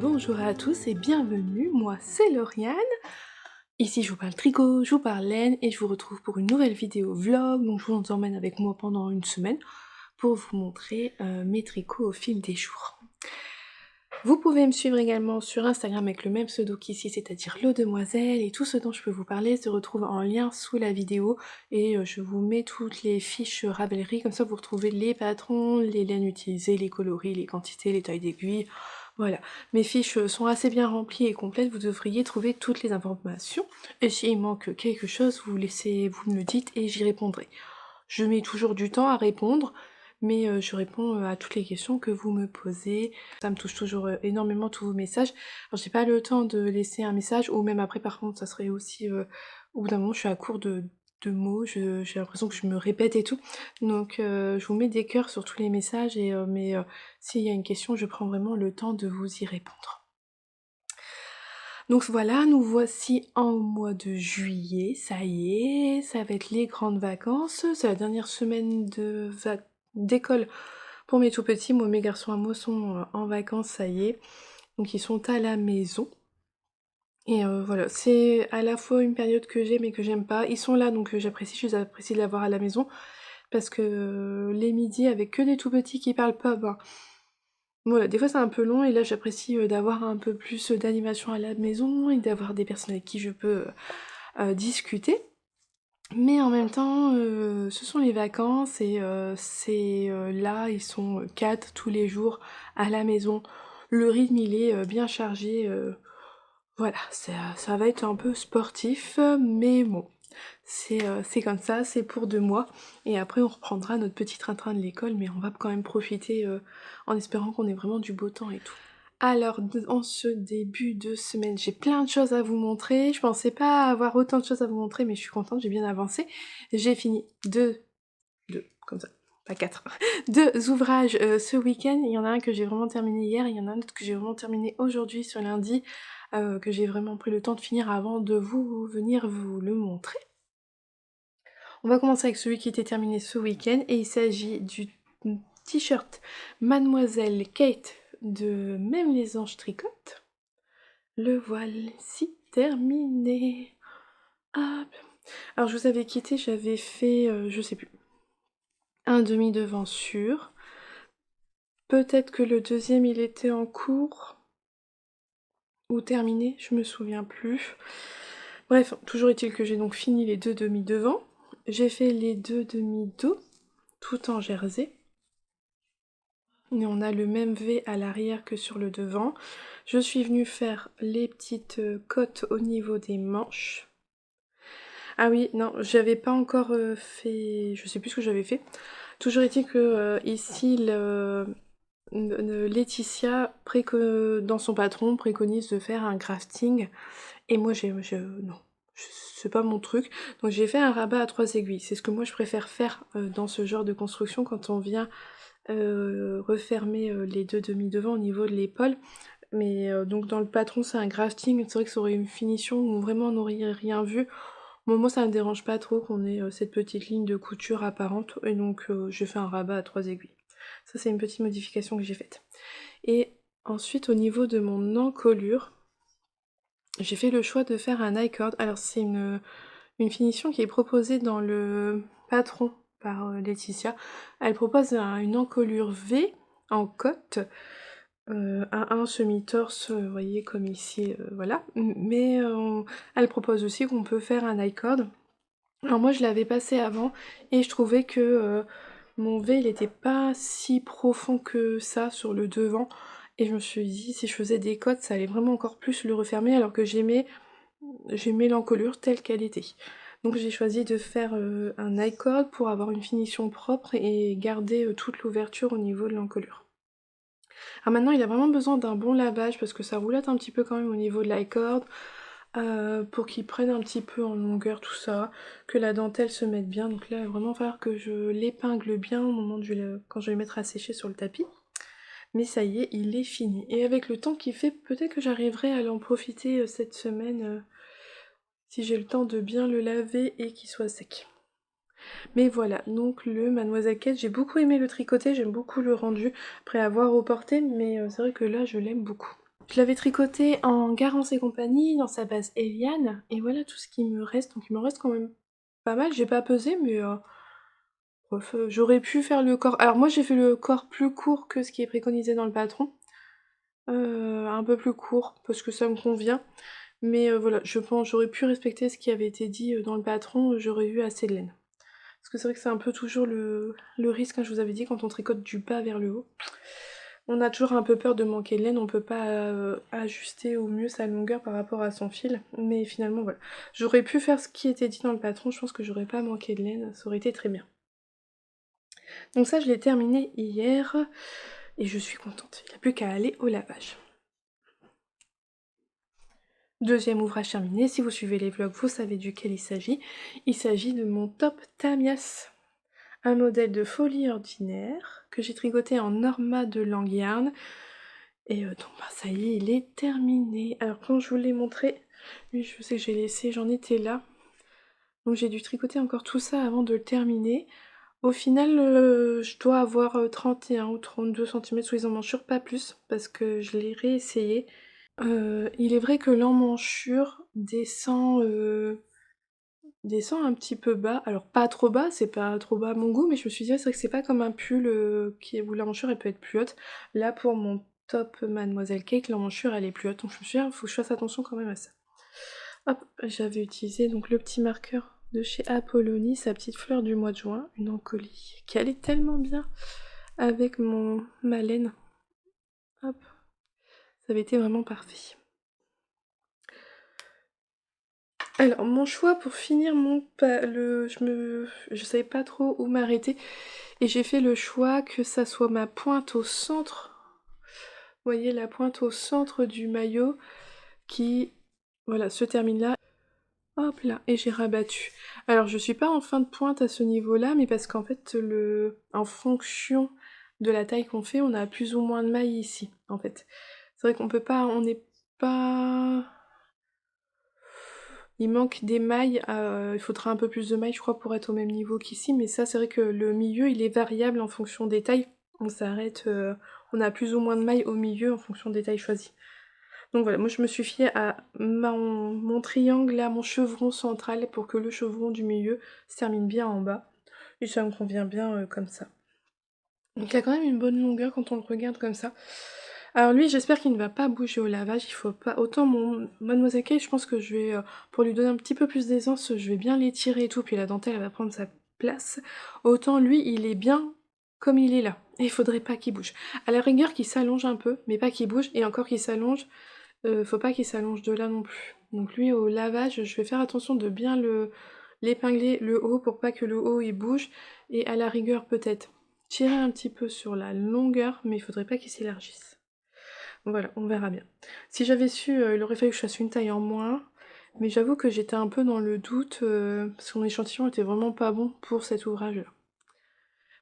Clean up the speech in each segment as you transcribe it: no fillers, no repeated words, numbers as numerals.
Bonjour à tous et bienvenue, moi c'est Lauriane. Ici je vous parle tricot, je vous parle laine et je vous retrouve pour une nouvelle vidéo vlog. Donc je vous emmène avec moi pendant une semaine pour vous montrer mes tricots au fil des jours. Vous pouvez me suivre également sur Instagram avec le même pseudo qu'ici, c'est-à-dire Lodemoiselle, et tout ce dont je peux vous parler se retrouve en lien sous la vidéo et je vous mets toutes les fiches Ravelry, comme ça vous retrouvez les patrons, les laines utilisées, les coloris, les quantités, les tailles d'aiguilles. Voilà, mes fiches sont assez bien remplies et complètes, vous devriez trouver toutes les informations. Et s'il manque quelque chose, vous me le dites et j'y répondrai. Je mets toujours du temps à répondre, mais je réponds à toutes les questions que vous me posez. Ça me touche toujours énormément tous vos messages. Alors j'ai pas le temps de laisser un message, ou même après par contre ça serait aussi... au bout d'un moment je suis à court de mots, j'ai l'impression que je me répète et tout. Donc je vous mets des cœurs sur tous les messages, mais s'il y a une question, je prends vraiment le temps de vous y répondre. Donc voilà, nous voici en mois de juillet, ça y est, ça va être les grandes vacances, c'est la dernière semaine d'école pour mes tout petits. Moi, mes garçons à moi sont en vacances, ça y est, donc ils sont à la maison. Et voilà, c'est à la fois une période que j'aime et que j'aime pas. Ils sont là, donc j'apprécie de l'avoir à la maison, parce que les midis avec que des tout petits qui parlent pas, ben, voilà, des fois c'est un peu long, et là j'apprécie d'avoir un peu plus d'animation à la maison et d'avoir des personnes avec qui je peux discuter. Mais en même temps, ce sont les vacances et là, ils sont 4 tous les jours à la maison. Le rythme, il est bien chargé, voilà, ça va être un peu sportif, mais bon, c'est comme ça, c'est pour 2 mois. Et après, on reprendra notre petit train-train de l'école, mais on va quand même profiter en espérant qu'on ait vraiment du beau temps et tout. Alors, en ce début de semaine, j'ai plein de choses à vous montrer. Je pensais pas avoir autant de choses à vous montrer, mais je suis contente, j'ai bien avancé. J'ai fini deux, comme ça, pas quatre, deux ouvrages ce week-end. Il y en a un que j'ai vraiment terminé hier, et il y en a un autre que j'ai vraiment terminé aujourd'hui, sur lundi, que j'ai vraiment pris le temps de finir avant de venir vous le montrer. On va commencer avec celui qui était terminé ce week-end, et il s'agit du t-shirt Mademoiselle Kate de Même les anges tricotent. Le voici terminé. Hop. Alors je vous avais quitté, j'avais fait, je sais plus, un demi-devant sûr. Peut-être que le deuxième il était en cours ou terminé, je me souviens plus. Bref, toujours est-il que j'ai donc fini les deux demi-devants. J'ai fait les deux demi-dos, tout en jersey. Et on a le même V à l'arrière que sur le devant. Je suis venue faire les petites côtes au niveau des manches. Ah oui, non, j'avais pas encore fait... Je sais plus ce que j'avais fait. Toujours est-il que ici, Laetitia, dans son patron, préconise de faire un grafting. Et moi, non, c'est pas mon truc. Donc j'ai fait un rabat à 3 aiguilles. C'est ce que moi je préfère faire dans ce genre de construction quand on vient refermer les deux demi-devants au niveau de l'épaule. Mais donc dans le patron, c'est un grafting. C'est vrai que ça aurait une finition où vraiment on n'aurait rien vu. Moi, ça me dérange pas trop qu'on ait cette petite ligne de couture apparente, et donc j'ai fait un rabat à 3 aiguilles. Ça, c'est une petite modification que j'ai faite. Et ensuite, au niveau de mon encolure, j'ai fait le choix de faire un I-cord. Alors, c'est une finition qui est proposée dans le patron par Laetitia. Elle propose une encolure V en cotte, à un semi-torse, vous voyez, comme ici, voilà. Mais elle propose aussi qu'on peut faire un I-cord. Alors moi je l'avais passé avant, et je trouvais que mon V il était pas si profond que ça sur le devant, et je me suis dit si je faisais des côtes ça allait vraiment encore plus le refermer, alors que j'aimais l'encolure telle qu'elle était. Donc j'ai choisi de faire un I-cord pour avoir une finition propre et garder toute l'ouverture au niveau de l'encolure. Alors maintenant il a vraiment besoin d'un bon lavage parce que ça roulotte un petit peu quand même au niveau de l'i-cord, pour qu'il prenne un petit peu en longueur tout ça, que la dentelle se mette bien. Donc là il va vraiment falloir que je l'épingle bien au moment quand je vais le mettre à sécher sur le tapis. Mais ça y est, il est fini. Et avec le temps qu'il fait, peut-être que j'arriverai à en profiter cette semaine, si j'ai le temps de bien le laver et qu'il soit sec. Mais voilà, donc le Mademoiselle Kate, j'ai beaucoup aimé le tricoter, j'aime beaucoup le rendu, après avoir reporté, mais c'est vrai que là je l'aime beaucoup. Je l'avais tricoté en Garance et compagnie, dans sa base Eliane, et voilà tout ce qui me reste. Donc il me reste quand même pas mal, j'ai pas pesé, mais bref, j'aurais pu faire le corps. Alors moi j'ai fait le corps plus court que ce qui est préconisé dans le patron. Un peu plus court, parce que ça me convient. Mais voilà, je pense j'aurais pu respecter ce qui avait été dit dans le patron, j'aurais eu assez de laine. Parce que c'est vrai que c'est un peu toujours le risque, hein, je vous avais dit, quand on tricote du bas vers le haut. On a toujours un peu peur de manquer de laine, on peut pas ajuster au mieux sa longueur par rapport à son fil, mais finalement voilà. J'aurais pu faire ce qui était dit dans le patron, je pense que j'aurais pas manqué de laine, ça aurait été très bien. Donc ça je l'ai terminé hier, et je suis contente, il n'y a plus qu'à aller au lavage. Deuxième ouvrage terminé, si vous suivez les vlogs, vous savez duquel il s'agit. Il s'agit de mon top Tamias, un modèle de folie ordinaire que j'ai tricoté en Norma de Langyarn. Et donc bah, ça y est, il est terminé. Alors quand je vous l'ai montré, lui je sais que j'ai laissé, j'en étais là. Donc j'ai dû tricoter encore tout ça avant de le terminer. Au final, je dois avoir 31 ou 32 cm sous les emmanchures, pas plus, parce que je l'ai réessayé. Il est vrai que l'emmanchure descend un petit peu bas. Alors pas trop bas, c'est pas trop bas à mon goût, mais je me suis dit, ouais, c'est vrai que c'est pas comme un pull où l'emmanchure elle peut être plus haute. Là pour mon top Mademoiselle Cake, l'emmanchure elle est plus haute, donc je me suis dit, ah, faut que je fasse attention quand même à ça. Hop, j'avais utilisé donc le petit marqueur de chez Apollonie, sa petite fleur du mois de juin, une encolie, qui allait tellement bien avec ma laine. Hop, ça avait été vraiment parfait. Alors, mon choix pour finir je savais pas trop où m'arrêter, et j'ai fait le choix que ça soit ma pointe au centre. Vous voyez, la pointe au centre du maillot qui, voilà, se termine là. Hop là, et j'ai rabattu. Alors, je suis pas en fin de pointe à ce niveau-là, mais parce qu'en fait, en fonction de la taille qu'on fait, on a plus ou moins de mailles ici, en fait. C'est vrai qu'on peut pas, on n'est pas... Il manque des mailles, il faudra un peu plus de mailles je crois pour être au même niveau qu'ici, mais ça c'est vrai que le milieu il est variable en fonction des tailles. On s'arrête, on a plus ou moins de mailles au milieu en fonction des tailles choisies. Donc voilà, moi je me suis fiée à mon triangle là, mon chevron central pour que le chevron du milieu se termine bien en bas. Et ça me convient bien comme ça. Donc il a quand même une bonne longueur quand on le regarde comme ça. Alors lui, j'espère qu'il ne va pas bouger au lavage, il faut pas... Autant mon Mademoiselle Kay, je pense que je vais, pour lui donner un petit peu plus d'aisance, je vais bien l'étirer et tout, puis la dentelle, elle va prendre sa place. Autant lui, il est bien comme il est là. Et il faudrait pas qu'il bouge. À la rigueur, qu'il s'allonge un peu, mais pas qu'il bouge, et encore qu'il s'allonge, faut pas qu'il s'allonge de là non plus. Donc lui, au lavage, je vais faire attention de bien l'épingler le haut pour pas que le haut il bouge, et à la rigueur peut-être tirer un petit peu sur la longueur, mais il faudrait pas qu'il s'élargisse. Voilà, on verra bien. Si j'avais su, il aurait fallu que je fasse une taille en moins, mais j'avoue que j'étais un peu dans le doute, parce que mon échantillon était vraiment pas bon pour cet ouvrage-là.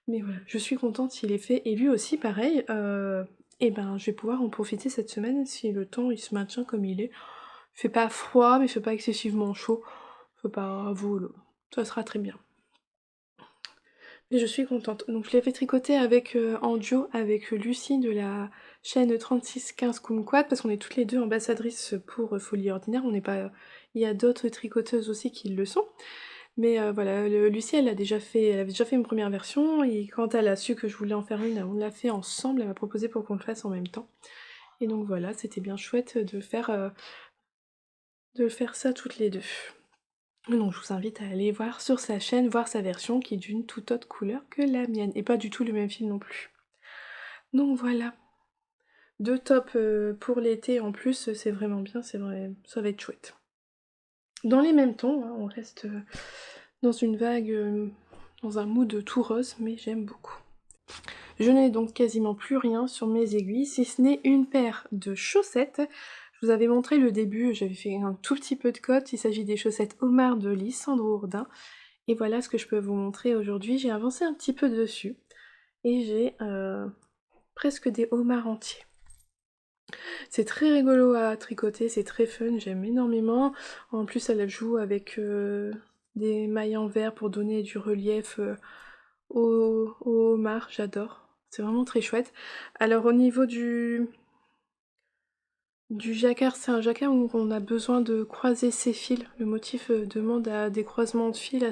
Mais voilà, je suis contente, il est fait, et lui aussi pareil, et ben je vais pouvoir en profiter cette semaine si le temps il se maintient comme il est. Il fait pas froid, mais il fait pas excessivement chaud, faut pas vous, ça sera très bien. Et je suis contente. Donc je l'ai fait tricoter avec, en duo avec Lucie de la chaîne 3615 Kumquat parce qu'on est toutes les deux ambassadrices pour Folie Ordinaire. On n'est pas... Il y a d'autres tricoteuses aussi qui le sont. Mais voilà, Lucie elle avait déjà fait une première version et quand elle a su que je voulais en faire une, on l'a fait ensemble, elle m'a proposé pour qu'on le fasse en même temps. Et donc voilà, c'était bien chouette de faire ça toutes les deux. Donc je vous invite à aller voir sur sa chaîne, voir sa version qui est d'une toute autre couleur que la mienne, et pas du tout le même fil non plus. Donc voilà, deux tops pour l'été en plus, c'est vraiment bien, c'est vrai, ça va être chouette. Dans les mêmes tons, hein, on reste dans une vague, dans un mood tout rose, mais j'aime beaucoup. Je n'ai donc quasiment plus rien sur mes aiguilles, si ce n'est une paire de chaussettes. Je vous avais montré le début, j'avais fait un tout petit peu de cote, il s'agit des chaussettes Omar de Lissandro Ourdin. Et voilà ce que je peux vous montrer aujourd'hui. J'ai avancé un petit peu dessus et j'ai presque des homards entiers. C'est très rigolo à tricoter, c'est très fun, j'aime énormément. En plus elle joue avec des mailles en verre pour donner du relief aux homards, j'adore. C'est vraiment très chouette. Alors au niveau Du jacquard, c'est un jacquard où on a besoin de croiser ses fils. Le motif demande à des croisements de fils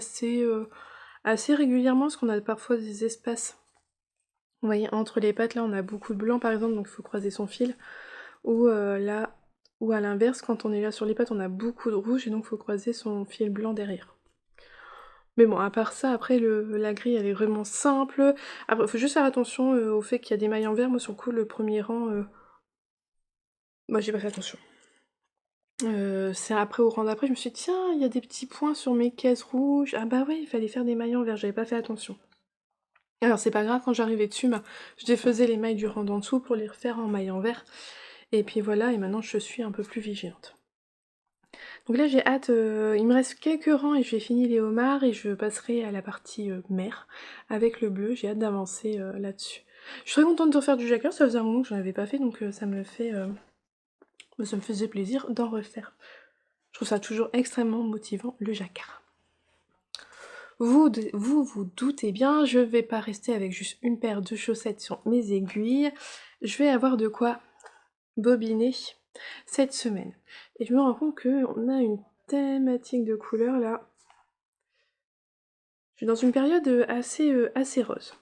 assez régulièrement parce qu'on a parfois des espaces. Vous voyez, entre les pattes, là, on a beaucoup de blanc par exemple, donc il faut croiser son fil. Ou là, ou à l'inverse, quand on est là sur les pattes, on a beaucoup de rouge et donc il faut croiser son fil blanc derrière. Mais bon, à part ça, après, la grille, elle est vraiment simple. Après, faut juste faire attention au fait qu'il y a des mailles en vert. Moi, sur le coup, le premier rang, moi, j'ai pas fait attention. C'est après, au rang d'après, je me suis dit, tiens, il y a des petits points sur mes cases rouges. Ah bah ouais, il fallait faire des mailles en vert, j'avais pas fait attention. Alors, c'est pas grave, quand j'arrivais dessus, bah, je défaisais les mailles du rang d'en dessous pour les refaire en mailles en vert. Et puis voilà, et maintenant, je suis un peu plus vigilante. Donc là j'ai hâte, il me reste quelques rangs et je vais finir les homards et je passerai à la partie mer avec le bleu, j'ai hâte d'avancer là-dessus. Je suis très contente de refaire du jacquard, ça faisait un moment que j'en avais pas fait donc ça me faisait plaisir d'en refaire. Je trouve ça toujours extrêmement motivant le jacquard. Vous doutez bien, je vais pas rester avec juste une paire de chaussettes sur mes aiguilles, je vais avoir de quoi bobiner cette semaine. Et je me rends compte qu'on a une thématique de couleurs là. Je suis dans une période assez rose.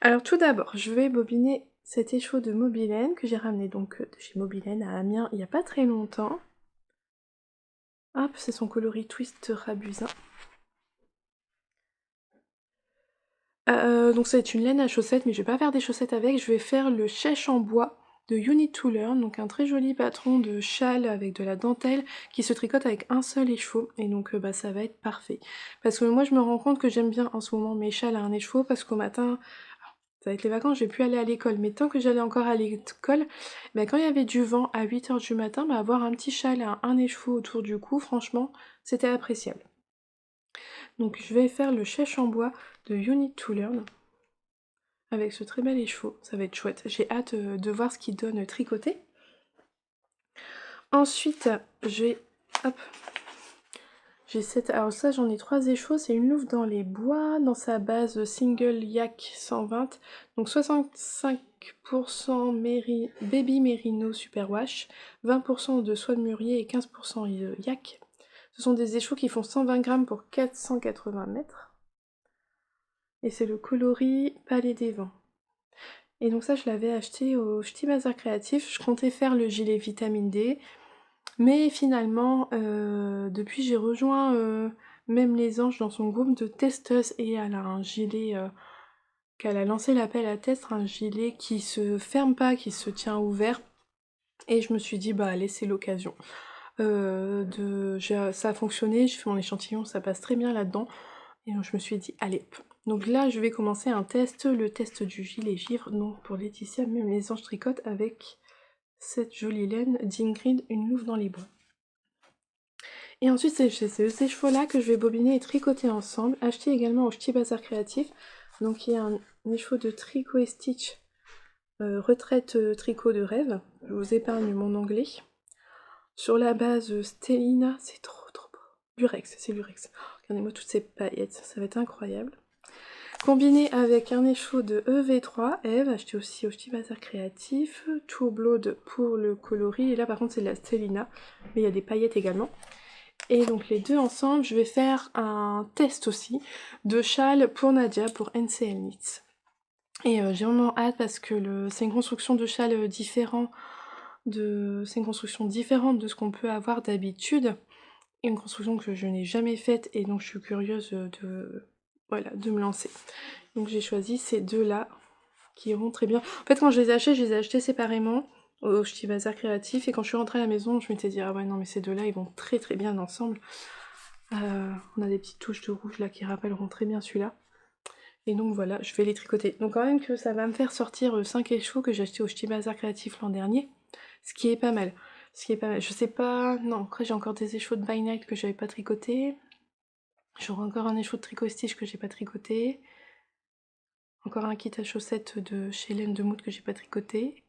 Alors tout d'abord, je vais bobiner cet écheveau de Mobilène que j'ai ramené donc de chez Mobilène à Amiens il n'y a pas très longtemps. Hop, c'est son coloris Twist Rabusin. Donc c'est une laine à chaussettes, mais je vais pas faire des chaussettes avec, je vais faire le chèche en bois de You Need to Learn, donc un très joli patron de châle avec de la dentelle qui se tricote avec un seul écheveau, et donc bah, ça va être parfait. Parce que moi je me rends compte que j'aime bien en ce moment mes châles à un écheveau, parce qu'au matin, ça va être les vacances, j'ai pu aller à l'école, mais tant que j'allais encore à l'école, bah, quand il y avait du vent à 8h du matin, bah, avoir un petit châle à un écheveau autour du cou, franchement, c'était appréciable. Donc je vais faire le chèche en bois de You Need to Learn avec ce très bel écheveau, ça va être chouette. J'ai hâte de voir ce qu'il donne tricoté. Ensuite, hop, j'ai cette... Alors ça, j'en ai 3 écheveaux, c'est une louve dans les bois, dans sa base single yak 120, donc 65% baby merino superwash, 20% de soie de mûrier et 15% yak. Ce sont des écheveaux qui font 120 grammes pour 480 mètres. Et c'est le coloris Palais des Vents. Et donc ça, je l'avais acheté au Ch'ti Bazar Créatif. Je comptais faire le gilet vitamine D. Mais finalement, depuis j'ai rejoint même les anges dans son groupe de testeuses et elle a un gilet qu'elle a lancé l'appel à test, un gilet qui se ferme pas, qui se tient ouvert. Et je me suis dit bah allez c'est l'occasion. Ça a fonctionné, j'ai fait mon échantillon, ça passe très bien là-dedans. Et donc je me suis dit allez. Donc là je vais commencer un test, le test du gilet givre, donc pour Laetitia, même les anges tricotent avec cette jolie laine d'Ingrid, une louve dans les bois. Et ensuite, c'est ces écheveaux-là que je vais bobiner et tricoter ensemble. Acheté également au Ch'ti Bazar Créatif. Donc, il y a un écheveau de tricot et stitch, retraite tricot de rêve. Je vous épargne mon anglais. Sur la base Stellina, c'est trop beau. Lurex, c'est Lurex. Oh, regardez-moi toutes ces paillettes, ça va être incroyable. Combiné avec un écheveau de EV3, Eve, acheté aussi au Ch'ti Bazar Créatif. Tour Blood pour le coloris. Et là, par contre, c'est de la Stellina. Mais il y a des paillettes également. Et donc les deux ensemble, je vais faire un test aussi de châle pour Nadia, pour NCL Knits. Et j'ai vraiment hâte parce que c'est une construction de châle c'est une construction différente de ce qu'on peut avoir d'habitude. Une construction que je n'ai jamais faite et donc je suis curieuse de me lancer. Donc j'ai choisi ces deux-là qui iront très bien. En fait quand je les ai achetés séparément au Ch'ti Bazar Créatif et quand je suis rentrée à la maison, je m'étais dit ah ouais non mais ces deux-là ils vont très très bien ensemble. On a des petites touches de rouge là qui rappelleront très bien celui-là. Et donc voilà, je vais les tricoter. Donc quand même que ça va me faire sortir 5 écheveaux que j'ai acheté au Ch'ti Bazar Créatif l'an dernier. Ce qui est pas mal. Je sais pas... Non, après j'ai encore des écheveaux de By Night que j'avais pas tricoté. J'aurai encore un écheveau de Tricot Stitch que j'ai pas tricoté. Encore un kit à chaussettes de chez Laine de Mout que j'ai pas tricoté.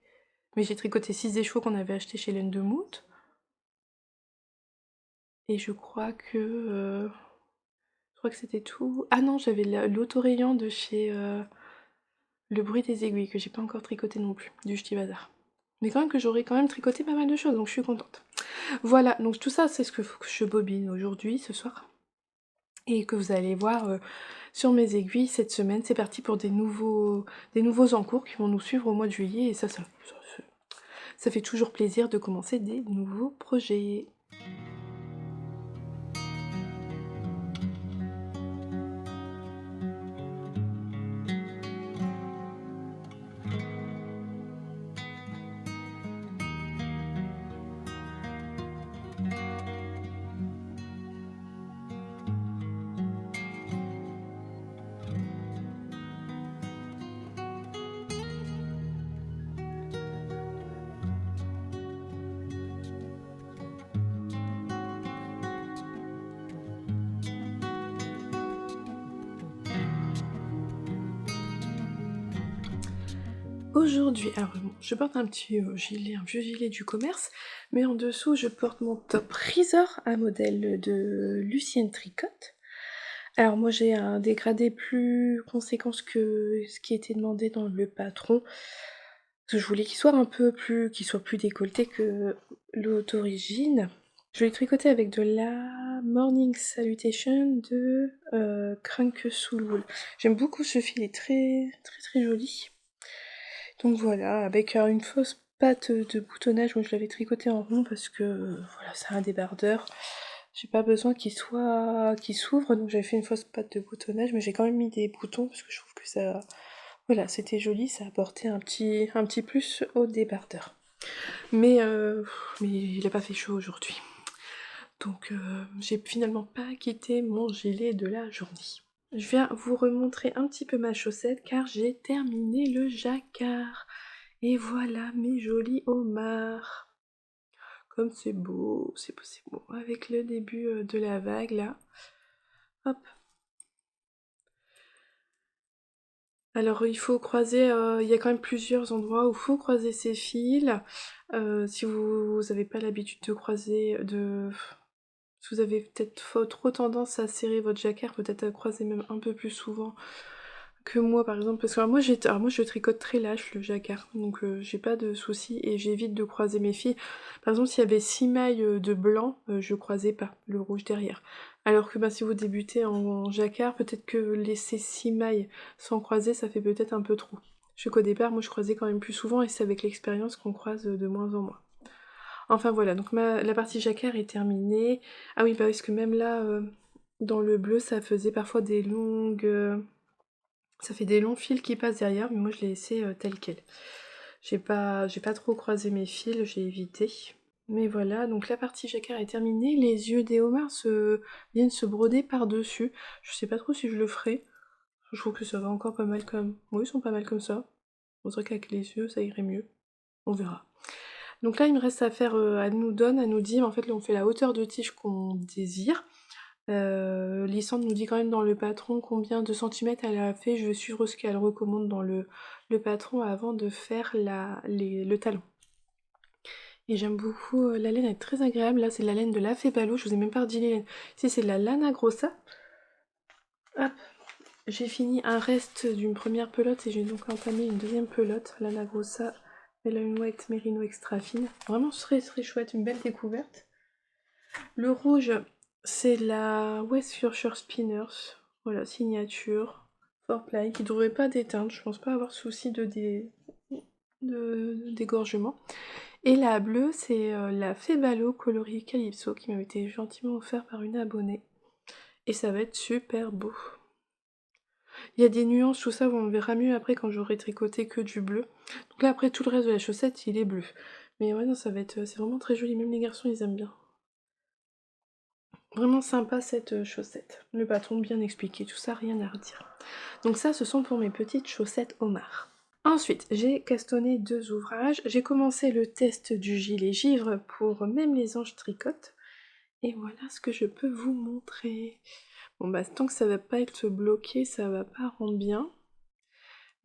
Mais j'ai tricoté 6 écheveaux qu'on avait achetés chez Laine de Mout. Et je crois que c'était tout. Ah non, j'avais l'autorayon de chez Le Bruit des Aiguilles, que j'ai pas encore tricoté non plus, du Ch'ti Bazar. Mais quand même que j'aurais quand même tricoté pas mal de choses, donc je suis contente. Voilà, donc tout ça, c'est ce que faut que je bobine aujourd'hui, ce soir. Et que vous allez voir sur mes aiguilles cette semaine. C'est parti pour des nouveaux encours qui vont nous suivre au mois de juillet. Et ça fait toujours plaisir de commencer des nouveaux projets. Aujourd'hui, alors bon, je porte un petit gilet, un vieux gilet du commerce, mais en dessous je porte mon top Resort, un modèle de Lucienne Tricotte. Alors moi j'ai un dégradé plus conséquent que ce qui était demandé dans le patron, parce que je voulais qu'il soit plus décolleté que l'autre d'origine. Je l'ai tricoté avec de la Morning Salutation de Crunk Soul Wool. J'aime beaucoup ce fil, il est très très très joli. Donc voilà, avec une fausse patte de boutonnage, moi je l'avais tricoté en rond parce que voilà, c'est un débardeur. J'ai pas besoin qu'il s'ouvre, donc j'avais fait une fausse patte de boutonnage, mais j'ai quand même mis des boutons parce que je trouve que ça, voilà, c'était joli, ça apportait un petit plus au débardeur. Mais il a pas fait chaud aujourd'hui, donc j'ai finalement pas quitté mon gilet de la journée. Je viens vous remontrer un petit peu ma chaussette car j'ai terminé le jacquard. Et voilà mes jolis homards. Comme c'est beau, c'est beau, c'est beau. Avec le début de la vague là. Hop. Alors il faut croiser, il y a quand même plusieurs endroits où il faut croiser ces fils. Si vous n'avez pas l'habitude de croiser, si vous avez peut-être trop tendance à serrer votre jacquard, peut-être à croiser même un peu plus souvent que moi par exemple, parce que moi je tricote très lâche le jacquard, donc j'ai pas de soucis et j'évite de croiser mes fils. Par exemple s'il y avait 6 mailles de blanc, je croisais pas le rouge derrière. Alors que bah, si vous débutez en jacquard, peut-être que laisser 6 mailles sans croiser, ça fait peut-être un peu trop. Je sais qu'au départ, moi je croisais quand même plus souvent et c'est avec l'expérience qu'on croise de moins en moins. Enfin voilà, donc la partie jacquard est terminée. Ah oui, bah parce que même là, dans le bleu, ça faisait parfois ça fait des longs fils qui passent derrière, mais moi je l'ai laissé tel quel. J'ai pas trop croisé mes fils, j'ai évité. Mais voilà, donc la partie jacquard est terminée. Les yeux des homards viennent se broder par-dessus. Je sais pas trop si je le ferai. Je trouve que ça va encore pas mal comme... Oui, ils sont pas mal comme ça. On dirait qu'avec les yeux, ça irait mieux. On verra. Donc là, il me reste à faire à nous dire, en fait là on fait la hauteur de tige qu'on désire. Lysandre nous dit quand même dans le patron combien de centimètres elle a fait, je vais suivre ce qu'elle recommande dans le patron avant de faire le talon. Et j'aime beaucoup, la laine est très agréable, là c'est de la laine de la Febalo, je vous ai même pas dit les laines. Ici c'est de la Lana Grossa. Hop, j'ai fini un reste d'une première pelote et j'ai donc entamé une deuxième pelote, Lana Grossa. Elle a une white merino extra fine, vraiment très très chouette, une belle découverte. Le rouge, c'est la West Yorkshire Spinners, voilà, signature, fort ply, qui ne devrait pas déteindre, je pense pas avoir souci de dégorgement. Et la bleue, c'est la Febalo coloris Calypso, qui m'a été gentiment offert par une abonnée. Et ça va être super beau. Il y a des nuances, tout ça, où on verra mieux après quand j'aurai tricoté que du bleu. Donc là, après, tout le reste de la chaussette, il est bleu. Mais ouais, non, ça va être... c'est vraiment très joli, même les garçons, ils aiment bien. Vraiment sympa cette chaussette. Le patron bien expliqué, tout ça, rien à redire. Donc ça, ce sont pour mes petites chaussettes homards. Ensuite, j'ai castonné 2 ouvrages. J'ai commencé le test du gilet givre pour Même les anges tricotent. Et voilà ce que je peux vous montrer. Bon bah tant que ça va pas être bloqué, ça va pas rendre bien.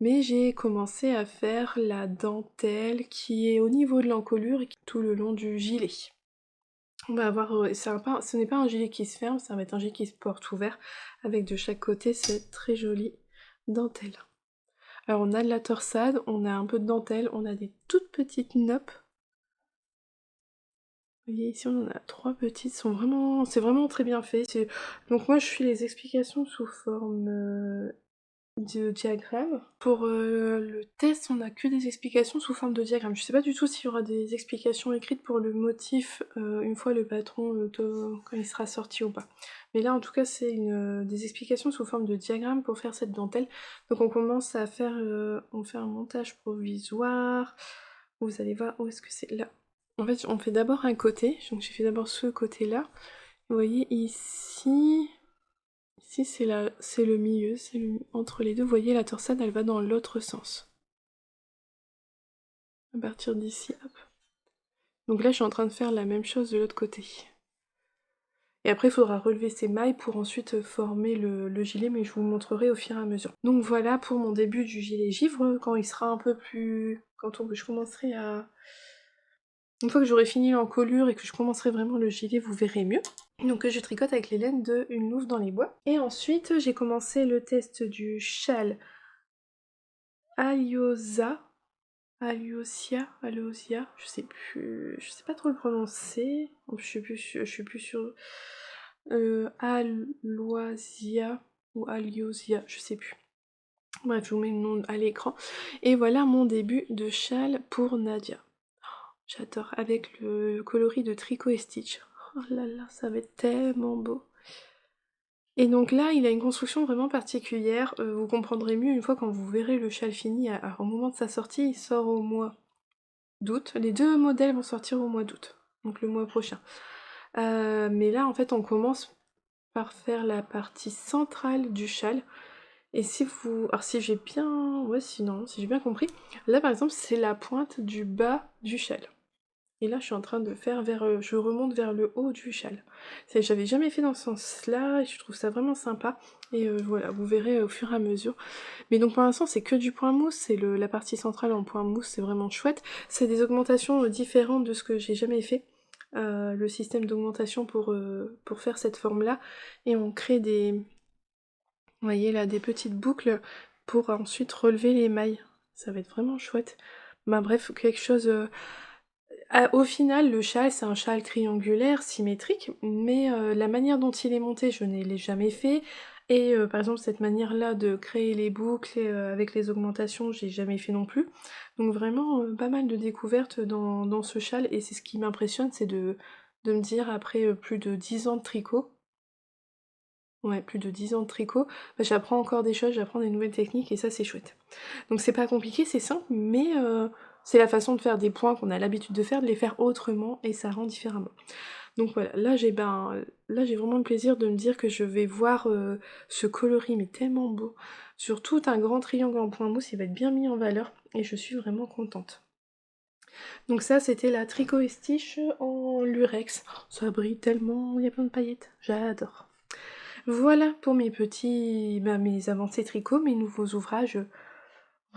Mais j'ai commencé à faire la dentelle qui est au niveau de l'encolure et qui est tout le long du gilet. On va avoir, ce n'est pas un gilet qui se ferme, ça va être un gilet qui se porte ouvert avec de chaque côté cette très jolie dentelle. Alors on a de la torsade, on a un peu de dentelle, on a des toutes petites noppes. Vous voyez ici on en a 3 petites, c'est vraiment très bien fait. Donc moi je fais les explications sous forme de diagramme. Pour le test, on a que des explications sous forme de diagramme. Je sais pas du tout s'il y aura des explications écrites pour le motif une fois le patron quand il sera sorti ou pas. Mais là en tout cas c'est des explications sous forme de diagramme pour faire cette dentelle. Donc on commence à faire, on fait un montage provisoire. Vous allez voir où est-ce que c'est là. En fait on fait d'abord un côté, donc j'ai fait d'abord ce côté-là. Vous voyez ici, ici c'est le milieu, entre les deux. Vous voyez la torsade elle va dans l'autre sens. À partir d'ici, hop. Donc là je suis en train de faire la même chose de l'autre côté. Et après il faudra relever ces mailles pour ensuite former le gilet, mais je vous montrerai au fur et à mesure. Donc voilà pour mon début du gilet givre, quand il sera un peu plus... je commencerai à... Une fois que j'aurai fini l'encolure et que je commencerai vraiment le gilet, vous verrez mieux. Donc je tricote avec les laines de Une Louve dans les bois. Et ensuite j'ai commencé le test du châle Aliosia, je sais plus, je sais pas trop le prononcer, je suis plus sûre, Aloisia ou Aliosia, je sais plus. Bref, je vous mets le nom à l'écran. Et voilà mon début de châle pour Nadia. J'adore, avec le coloris de Tricot et Stitch. Oh là là, ça va être tellement beau. Et donc là, il a une construction vraiment particulière, vous comprendrez mieux une fois quand vous verrez le châle fini. Au moment de sa sortie, il sort au mois d'août. Les deux modèles vont sortir au mois d'août, donc le mois prochain. Mais là, en fait, on commence par faire la partie centrale du châle. Et si vous... Alors si j'ai bien... Ouais, sinon, si j'ai bien compris, là par exemple, c'est la pointe du bas du châle. Et là, je suis en train de faire je remonte vers le haut du châle. J'avais jamais fait dans ce sens-là, et je trouve ça vraiment sympa. Et voilà, vous verrez au fur et à mesure. Mais donc pour l'instant, c'est que du point mousse, c'est la partie centrale en point mousse, c'est vraiment chouette. C'est des augmentations différentes de ce que j'ai jamais fait. Le système d'augmentation pour faire cette forme-là. Et on crée des... Vous voyez là, des petites boucles pour ensuite relever les mailles. Ça va être vraiment chouette. Bah bref, quelque chose... Au final, le châle, c'est un châle triangulaire, symétrique, mais la manière dont il est monté, je ne l'ai jamais fait. Et par exemple, cette manière-là de créer les boucles avec les augmentations, j'ai jamais fait non plus. Donc vraiment, pas mal de découvertes dans ce châle, et c'est ce qui m'impressionne, c'est de me dire, après plus de 10 ans de tricot, ouais, plus de 10 ans de tricot, bah, j'apprends encore des choses, j'apprends des nouvelles techniques, et ça, c'est chouette. Donc c'est pas compliqué, c'est simple, mais c'est la façon de faire des points qu'on a l'habitude de faire, de les faire autrement, et ça rend différemment. Donc voilà, là j'ai vraiment le plaisir de me dire que je vais voir ce coloris, mais tellement beau, sur tout un grand triangle en point mousse, il va être bien mis en valeur, et je suis vraiment contente. Donc ça, c'était la Tricot et Stitch en lurex. Ça brille tellement, il y a plein de paillettes, j'adore. Voilà pour mes avancées tricot, mes nouveaux ouvrages.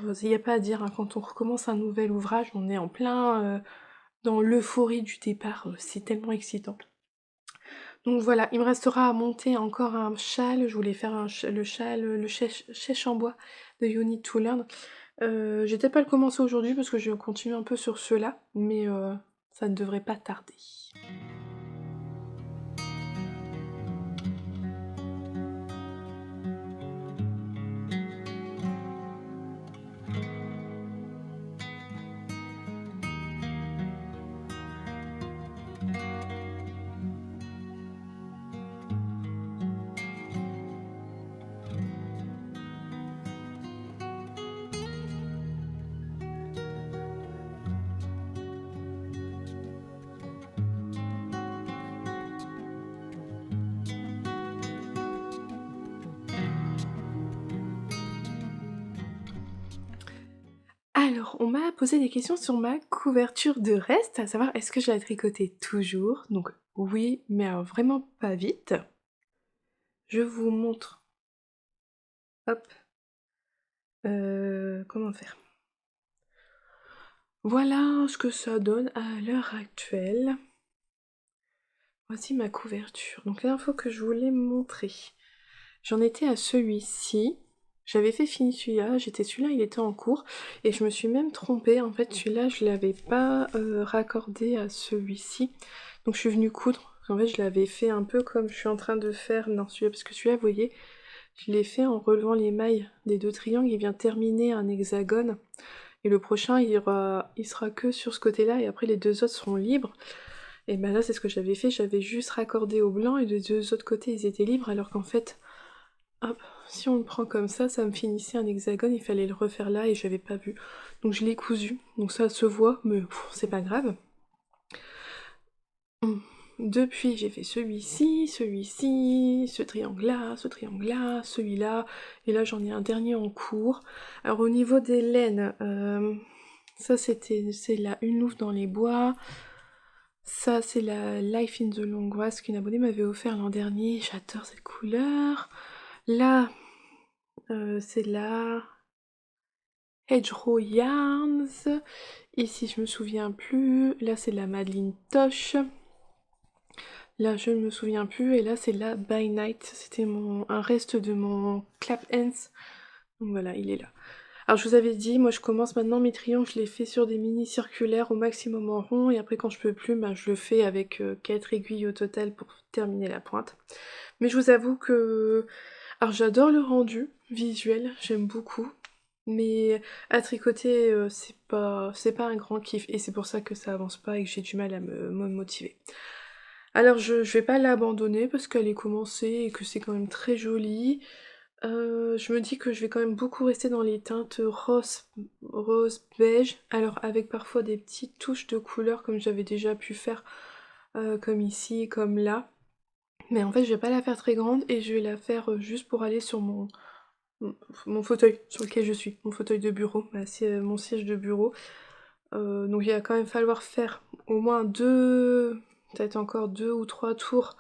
Il n'y a pas à dire, hein, quand on recommence un nouvel ouvrage, on est en plein dans l'euphorie du départ, c'est tellement excitant. Donc voilà, il me restera à monter encore un châle, je voulais faire le châle, le chèche en bois de You Need to Learn. J'ai peut-être pas le commencer aujourd'hui parce que je continue un peu sur ceux-là, mais ça ne devrait pas tarder. Alors, on m'a posé des questions sur ma couverture de reste, à savoir est-ce que je la tricotais toujours? Donc oui, mais alors vraiment pas vite. Je vous montre. Hop. Comment faire? Voilà ce que ça donne à l'heure actuelle. Voici ma couverture. Donc l'info que je voulais montrer. J'en étais à celui-ci. J'avais fait fini celui-là, celui-là il était en cours, et je me suis même trompée, en fait celui-là je l'avais pas raccordé à celui-ci, donc je suis venue coudre. En fait je l'avais fait un peu comme je suis en train de faire dans celui-là, parce que celui-là vous voyez, je l'ai fait en relevant les mailles des deux triangles, il vient terminer un hexagone, et le prochain il sera que sur ce côté-là, et après les deux autres seront libres. Et ben là c'est ce que j'avais fait, j'avais juste raccordé au blanc, et les deux autres côtés ils étaient libres, alors qu'en fait, hop, si on le prend comme ça me finissait un hexagone, il fallait le refaire là et j'avais pas vu. Donc je l'ai cousu, donc ça se voit, mais c'est pas grave. Depuis j'ai fait celui-ci, celui-ci, ce triangle-là, celui-là, et là j'en ai un dernier en cours. Alors au niveau des laines, ça c'est la Une louve dans les bois. Ça c'est la Life in the Long Grass qu'une abonnée m'avait offert l'an dernier, j'adore cette couleur. Là, c'est la Hedgerow Yarns. Ici, je me souviens plus. Là, c'est la Madeline Tosh. Là, je ne me souviens plus. Et là, c'est la By Night. C'était un reste de mon Clap Hands. Donc voilà, il est là. Alors, je vous avais dit, moi, je commence maintenant mes triangles. Je les fais sur des mini circulaires au maximum en rond. Et après, quand je peux plus, ben, je le fais avec 4 aiguilles au total pour terminer la pointe. Mais je vous avoue que... Alors, j'adore le rendu visuel. J'aime beaucoup. Mais à tricoter, c'est pas un grand kiff, et c'est pour ça que ça avance pas et que j'ai du mal à me motiver. Alors je vais pas l'abandonner parce qu'elle est commencée et que c'est quand même très joli. Je me dis que je vais quand même beaucoup rester dans les teintes rose, beige, alors avec parfois des petites touches de couleur comme j'avais déjà pu faire, comme ici, comme là. Mais en fait je vais pas la faire très grande et je vais la faire juste pour aller sur mon fauteuil sur lequel je suis, mon fauteuil de bureau, mon siège de bureau. Donc il va quand même falloir faire au moins peut-être encore 2 ou 3 tours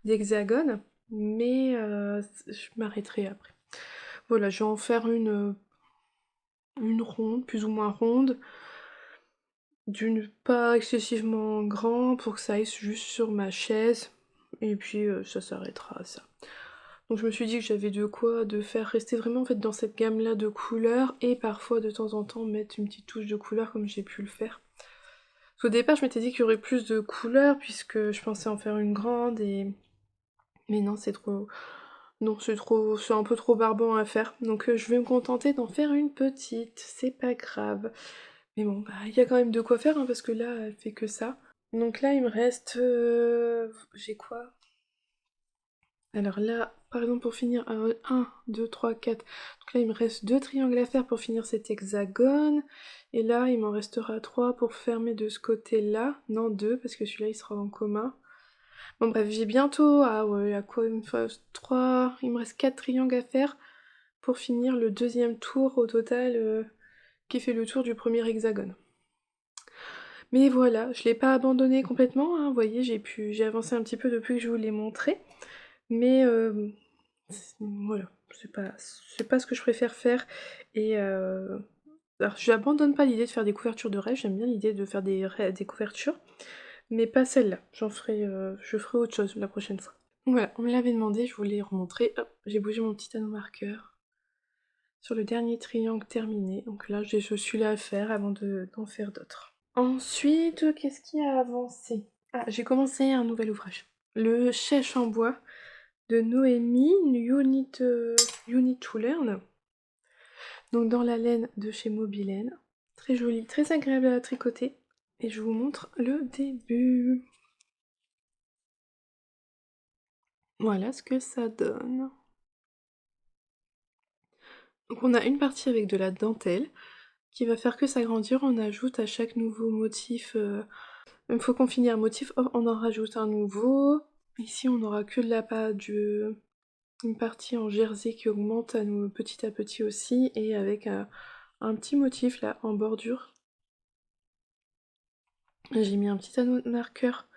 d'hexagone, mais je m'arrêterai après. Voilà, je vais en faire une ronde, plus ou moins ronde, d'une pas excessivement grand pour que ça aille juste sur ma chaise, et puis ça s'arrêtera à ça. Donc je me suis dit que j'avais de quoi de faire rester vraiment en fait dans cette gamme là de couleurs, et parfois de temps en temps mettre une petite touche de couleur comme j'ai pu le faire. Parce qu'au départ je m'étais dit qu'il y aurait plus de couleurs puisque je pensais en faire une grande, mais non c'est trop... Non c'est un peu trop barbant à faire. Donc je vais me contenter d'en faire une petite, c'est pas grave. Mais bon, bah, il y a quand même de quoi faire, hein, parce que là elle fait que ça. Donc là il me reste... J'ai quoi? Alors là, par exemple, pour finir, 1, 2, 3, 4. Donc là, il me reste 2 triangles à faire pour finir cet hexagone. Et là, il m'en restera 3 pour fermer de ce côté-là. Non, 2, parce que celui-là, il sera en commun. Bon, bref, j'ai bientôt... Ah ouais, à quoi il me reste 3... Il me reste 4 triangles à faire pour finir le deuxième tour au total, qui fait le tour du premier hexagone. Mais voilà, je l'ai pas abandonné complètement, hein. Vous voyez, j'ai avancé un petit peu depuis que je vous l'ai montré. Mais voilà, c'est pas ce que je préfère faire. Et alors j'abandonne pas l'idée de faire des couvertures de rêve, j'aime bien l'idée de faire des couvertures, mais pas celle-là. Je ferai autre chose la prochaine fois. Donc voilà, on me l'avait demandé, je vous l'ai remontré. Hop, j'ai bougé mon petit anneau marqueur sur le dernier triangle terminé. Donc là, j'ai celui-là à faire avant d'en faire d'autres. Ensuite, qu'est-ce qui a avancé? Ah, j'ai commencé un nouvel ouvrage. Le Chèche en bois de Noémie, You Need to Learn. Donc dans la laine de chez Mobilène. Très joli, très agréable à tricoter. Et je vous montre le début. Voilà ce que ça donne. Donc on a une partie avec de la dentelle qui va faire que s'agrandir. On ajoute à chaque nouveau motif... Une fois qu'on finit un motif, on en rajoute un nouveau. Ici on n'aura que de la pâte, une partie en jersey qui augmente petit à petit aussi, et avec un petit motif là en bordure. J'ai mis un petit anneau de marqueur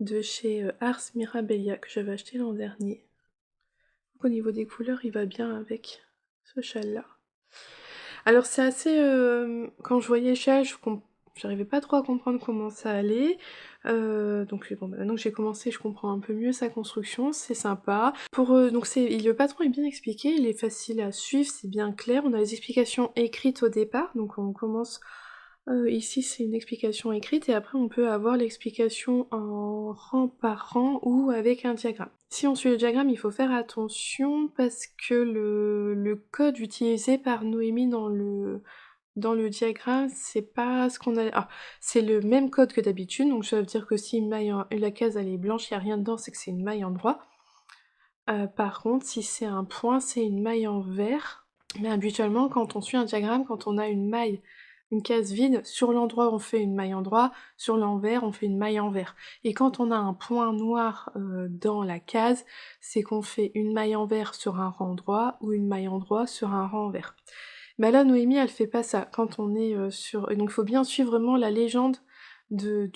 de chez Ars Mirabilia que j'avais acheté l'an dernier. Donc, au niveau des couleurs, il va bien avec ce châle là. Alors c'est assez... quand je voyais le châle, j'arrivais pas trop à comprendre comment ça allait. Donc bon, bah, maintenant que j'ai commencé, je comprends un peu mieux sa construction, c'est sympa. Donc le patron est bien expliqué, il est facile à suivre, c'est bien clair. On a les explications écrites au départ, donc on commence ici c'est une explication écrite et après on peut avoir l'explication en rang par rang ou avec un diagramme. Si on suit le diagramme, il faut faire attention parce que le code utilisé par Noémie dans le diagramme, c'est pas ce qu'on a... Ah, c'est le même code que d'habitude, donc ça veut dire que si la case elle est blanche, il n'y a rien dedans, c'est que c'est une maille en droit. Par contre, si c'est un point, c'est une maille en vert. Mais habituellement, quand on suit un diagramme, quand on a une case vide, sur l'endroit on fait une maille en droit, sur l'envers on fait une maille en vert. Et quand on a un point noir dans la case, c'est qu'on fait une maille en vert sur un rang droit ou une maille en droit sur un rang vert. Bah là, Noémie, elle fait pas ça. Quand on est sur... Et donc, il faut bien suivre vraiment la légende du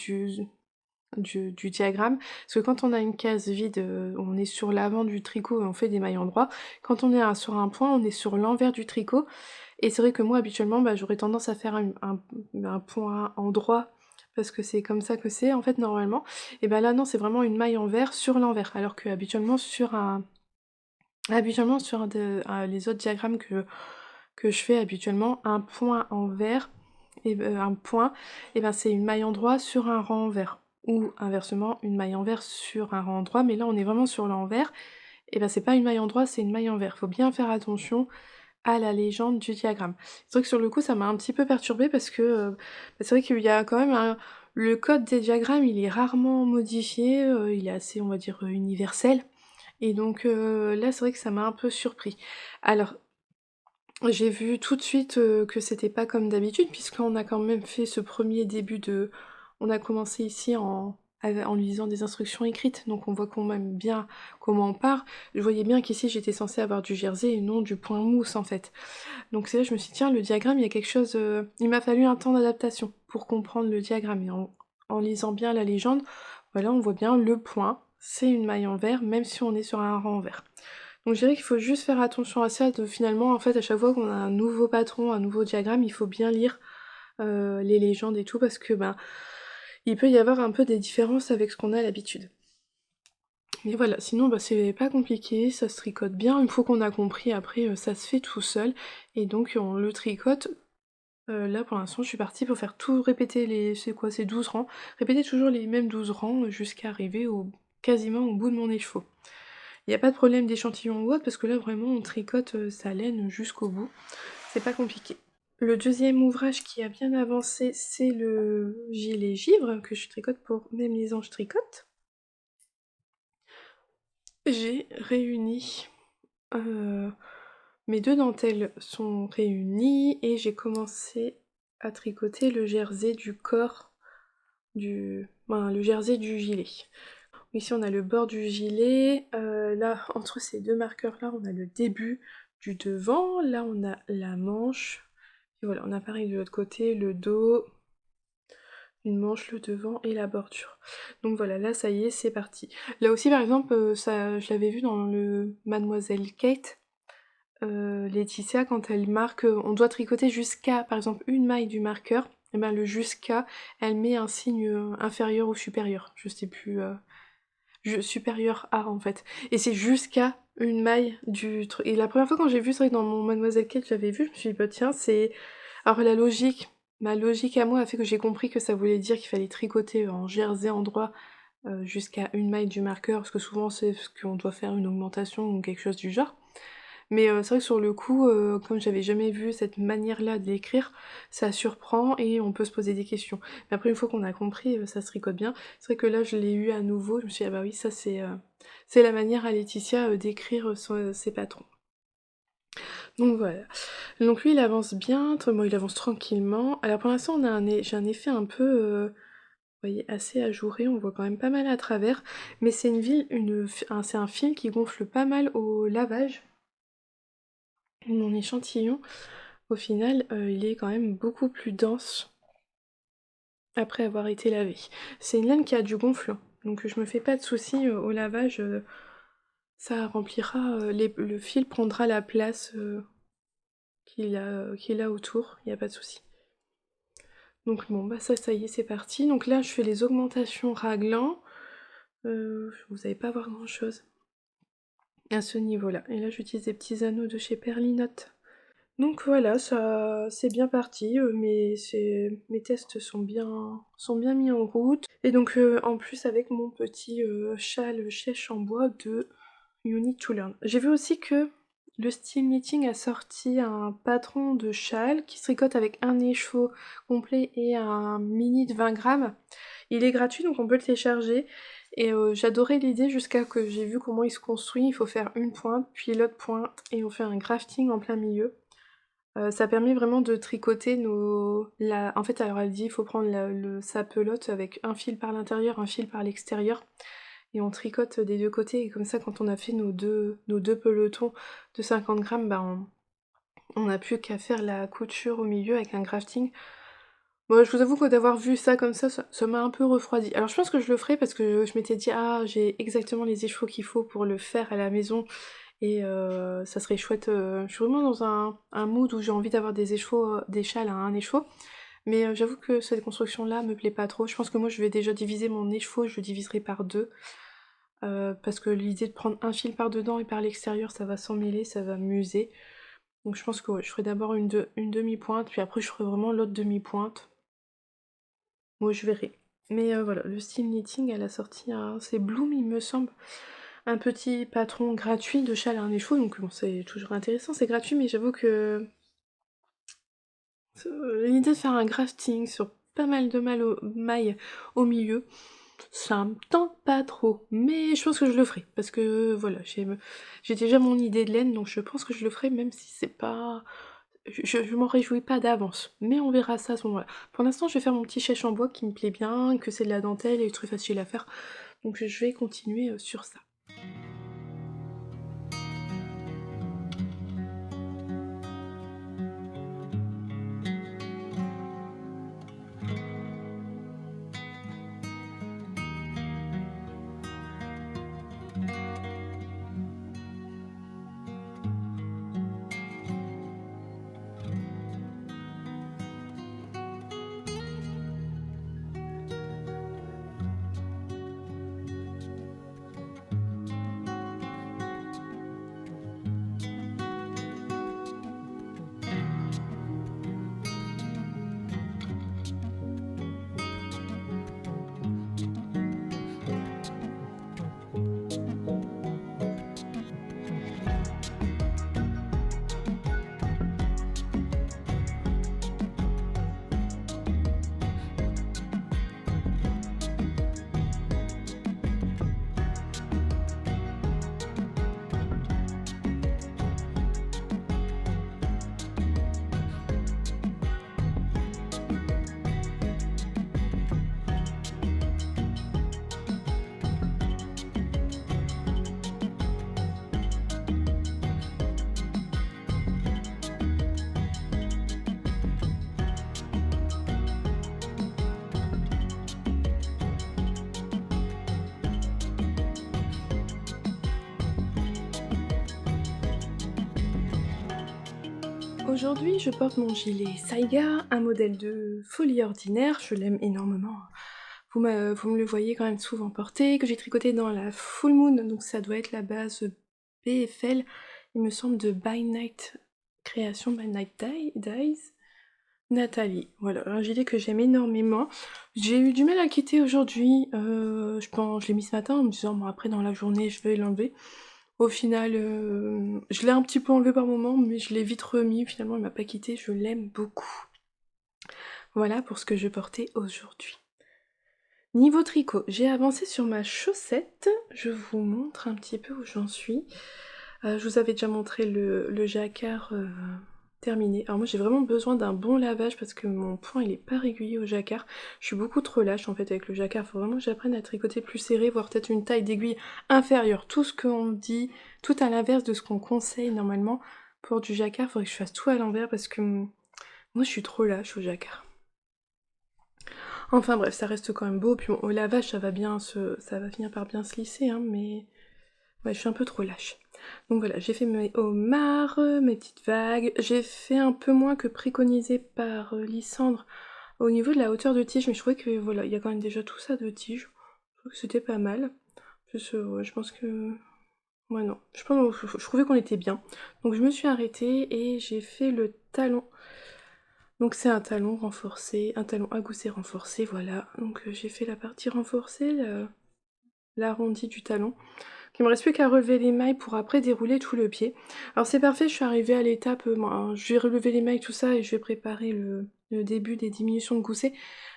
diagramme. Parce que quand on a une case vide, on est sur l'avant du tricot et on fait des mailles en droit. Quand on est sur un point, on est sur l'envers du tricot. Et c'est vrai que moi, habituellement, bah, j'aurais tendance à faire un point en droit parce que c'est comme ça que c'est, en fait, normalement. Et bah là, non, c'est vraiment une maille en vert sur l'envers. Alors que habituellement, les autres diagrammes que je fais habituellement, un point en vert, et un point, et ben c'est une maille en droit sur un rang en vert. Ou inversement, une maille en vert sur un rang en droit, mais là on est vraiment sur l'envers, et ben c'est pas une maille en droit, c'est une maille en vert. Faut bien faire attention à la légende du diagramme. C'est vrai que sur le coup ça m'a un petit peu perturbée parce que c'est vrai qu'il y a quand même le code des diagrammes il est rarement modifié, il est assez on va dire universel. Et donc là c'est vrai que ça m'a un peu surpris. Alors j'ai vu tout de suite, que c'était pas comme d'habitude puisqu'on a quand même fait ce premier début de on a commencé ici en lisant des instructions écrites, donc on voit quand même bien comment on part. Je voyais bien qu'ici j'étais censée avoir du jersey et non du point mousse en fait. Donc c'est là je me suis dit: «Tiens le diagramme il y a quelque chose, il m'a fallu un temps d'adaptation pour comprendre le diagramme et en lisant bien la légende, voilà on voit bien le point, c'est une maille en vert même si on est sur un rang vert. Donc je dirais qu'il faut juste faire attention à ça, finalement, en fait, à chaque fois qu'on a un nouveau patron, un nouveau diagramme, il faut bien lire les légendes et tout, parce que ben, il peut y avoir un peu des différences avec ce qu'on a l'habitude. Mais voilà, sinon bah, c'est pas compliqué, ça se tricote bien, une fois qu'on a compris, après ça se fait tout seul, et donc on le tricote. Là pour l'instant je suis partie pour faire tout répéter c'est 12 rangs, répéter toujours les mêmes 12 rangs jusqu'à arriver quasiment au bout de mon écheveau. Il n'y a pas de problème d'échantillon ou autre parce que là vraiment on tricote sa laine jusqu'au bout, c'est pas compliqué. Le deuxième ouvrage qui a bien avancé c'est le gilet givre que je tricote pour Même les anges tricotent. J'ai réuni, mes deux dentelles sont réunies et j'ai commencé à tricoter le jersey du corps le jersey du gilet. Ici on a le bord du gilet, là entre ces deux marqueurs là on a le début du devant, là on a la manche, et voilà on a pareil de l'autre côté le dos, une manche, le devant et la bordure. Donc voilà, là ça y est c'est parti. Là aussi par exemple ça je l'avais vu dans le Mademoiselle Kate, Laetitia quand elle marque, on doit tricoter jusqu'à par exemple une maille du marqueur, et ben le jusqu'à elle met un signe inférieur ou supérieur, je sais plus supérieur à en fait. Et c'est jusqu'à une maille du truc. Et la première fois quand j'ai vu ça dans mon Mademoiselle Kate, j'avais vu, je me suis dit bah tiens c'est... Alors ma logique à moi a fait que j'ai compris que ça voulait dire qu'il fallait tricoter en jersey endroit jusqu'à une maille du marqueur, parce que souvent c'est ce qu'on doit faire une augmentation ou quelque chose du genre. Mais c'est vrai que sur le coup, comme j'avais jamais vu cette manière-là de l'écrire, ça surprend et on peut se poser des questions. Mais après une fois qu'on a compris, ça se tricote bien. C'est vrai que là je l'ai eu à nouveau, je me suis dit: «Ah bah oui, ça c'est la manière à Laetitia, d'écrire ses patrons». Donc voilà. Donc lui il avance bien, bon il avance tranquillement. Alors pour l'instant j'ai un effet un peu, vous voyez, assez ajouré, on voit quand même pas mal à travers. Mais c'est c'est un fil qui gonfle pas mal au lavage. Mon échantillon, au final, il est quand même beaucoup plus dense après avoir été lavé. C'est une laine qui a du gonfle, donc je me fais pas de soucis, au lavage, ça remplira, le fil prendra la place, qu'il a autour, il y a pas de souci. Donc bon, bah ça y est, c'est parti. Donc là, je fais les augmentations raglan. Vous n'allez pas voir grand-chose à ce niveau-là. Et là, j'utilise des petits anneaux de chez Perlinotte. Donc voilà, ça c'est bien parti, mes tests sont bien mis en route. Et donc en plus avec mon petit châle chèche en bois de You Need to Learn. J'ai vu aussi que le Style Knitting a sorti un patron de châle qui se tricote avec un écheveau complet et un mini de 20 grammes. Il est gratuit donc on peut le télécharger. Et j'adorais l'idée jusqu'à que j'ai vu comment il se construit. Il faut faire une pointe, puis l'autre pointe, et on fait un grafting en plein milieu. Ça permet vraiment de tricoter en fait, alors elle dit il faut prendre sa pelote avec un fil par l'intérieur, un fil par l'extérieur, et on tricote des deux côtés, et comme ça quand on a fait nos deux pelotons de 50 grammes, bah on n'a plus qu'à faire la couture au milieu avec un grafting. Moi je vous avoue que d'avoir vu ça comme ça m'a un peu refroidi. Alors je pense que je le ferai parce que je m'étais dit ah j'ai exactement les écheveaux qu'il faut pour le faire à la maison, et ça serait chouette, je suis vraiment dans un mood où j'ai envie d'avoir des écheveaux, des châles à un écheveau, mais j'avoue que cette construction-là me plaît pas trop. Je pense que moi je vais déjà diviser mon écheveau, je le diviserai par deux, parce que l'idée de prendre un fil par dedans et par l'extérieur, ça va s'emmêler, ça va m'user. Donc je pense que ouais, je ferai d'abord une demi-pointe, puis après je ferai vraiment l'autre demi-pointe. Moi je verrai. Mais voilà, le style knitting, elle a sorti c'est Bloom il me semble, un petit patron gratuit de châle à un écheveau, donc bon c'est toujours intéressant, c'est gratuit, mais j'avoue que l'idée de faire un grafting sur pas mal de mailles au milieu, ça me tente pas trop, mais je pense que je le ferai, parce que voilà, j'ai déjà mon idée de laine, donc je pense que je le ferai, même si c'est pas... Je m'en réjouis pas d'avance, mais on verra ça à ce moment-là. Pour l'instant, je vais faire mon petit chèche en bois qui me plaît bien, que c'est de la dentelle et très facile à faire, donc je vais continuer sur ça. Aujourd'hui, je porte mon gilet Saiga, un modèle de folie ordinaire, je l'aime énormément. Vous me le voyez quand même souvent porter, que j'ai tricoté dans la Full Moon, donc ça doit être la base BFL, il me semble, de By Night Création, By Night Dies. Nathalie, voilà, un gilet que j'aime énormément. J'ai eu du mal à quitter aujourd'hui, je l'ai mis ce matin en me disant bon après dans la journée je vais l'enlever. Au final, je l'ai un petit peu enlevé par moment, mais je l'ai vite remis, finalement il m'a pas quitté, je l'aime beaucoup. Voilà pour ce que je portais aujourd'hui. Niveau tricot, j'ai avancé sur ma chaussette, je vous montre un petit peu où j'en suis. Je vous avais déjà montré le jacquard terminé. Alors moi j'ai vraiment besoin d'un bon lavage parce que mon point il est pas régulier au jacquard. Je suis beaucoup trop lâche en fait avec le jacquard. Faut vraiment que j'apprenne à tricoter plus serré, voire peut-être une taille d'aiguille inférieure. Tout ce qu'on dit, tout à l'inverse de ce qu'on conseille normalement pour du jacquard. Faudrait que je fasse tout à l'envers parce que moi je suis trop lâche au jacquard. Enfin bref, ça reste quand même beau. Puis bon, au lavage ça va finir par bien se lisser, hein, mais ouais, je suis un peu trop lâche. Donc voilà, j'ai fait mes homards, mes petites vagues. J'ai fait un peu moins que préconisé par Lysandre au niveau de la hauteur de tige, mais je trouvais que voilà, il y a quand même déjà tout ça de tige. Je trouve que c'était pas mal. En plus, ouais, je pense que... Ouais, non, je trouvais qu'on était bien. Donc je me suis arrêtée et j'ai fait le talon. Donc c'est un talon renforcé, un talon à gousset renforcé, voilà. Donc j'ai fait la partie renforcée, l'arrondi du talon. Il me reste plus qu'à relever les mailles pour après dérouler tout le pied. Alors c'est parfait, je suis arrivée à l'étape, je vais relever les mailles, tout ça, et je vais préparer le début des diminutions de gousset.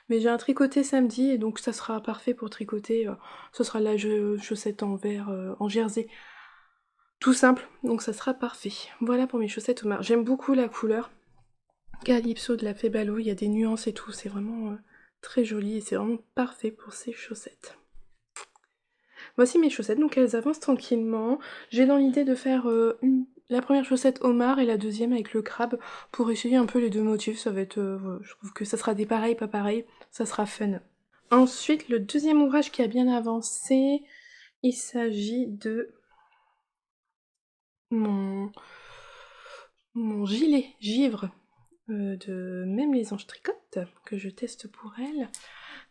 Mais j'ai un tricoté samedi, et donc ça sera parfait pour tricoter. Ce sera la chaussette en verre, en jersey. Tout simple, donc ça sera parfait. Voilà pour mes chaussettes Omar. J'aime beaucoup la couleur Calypso de la Feballo, il y a des nuances et tout, c'est vraiment très joli, et c'est vraiment parfait pour ces chaussettes. Voici mes chaussettes, donc elles avancent tranquillement. J'ai dans l'idée de faire la première chaussette homard et la deuxième avec le crabe pour essayer un peu les deux motifs. Ça va être, voilà, je trouve que ça sera des pareils, pas pareils, ça sera fun. Ensuite, le deuxième ouvrage qui a bien avancé, il s'agit de mon gilet givre de Même les anges tricotent que je teste pour elle.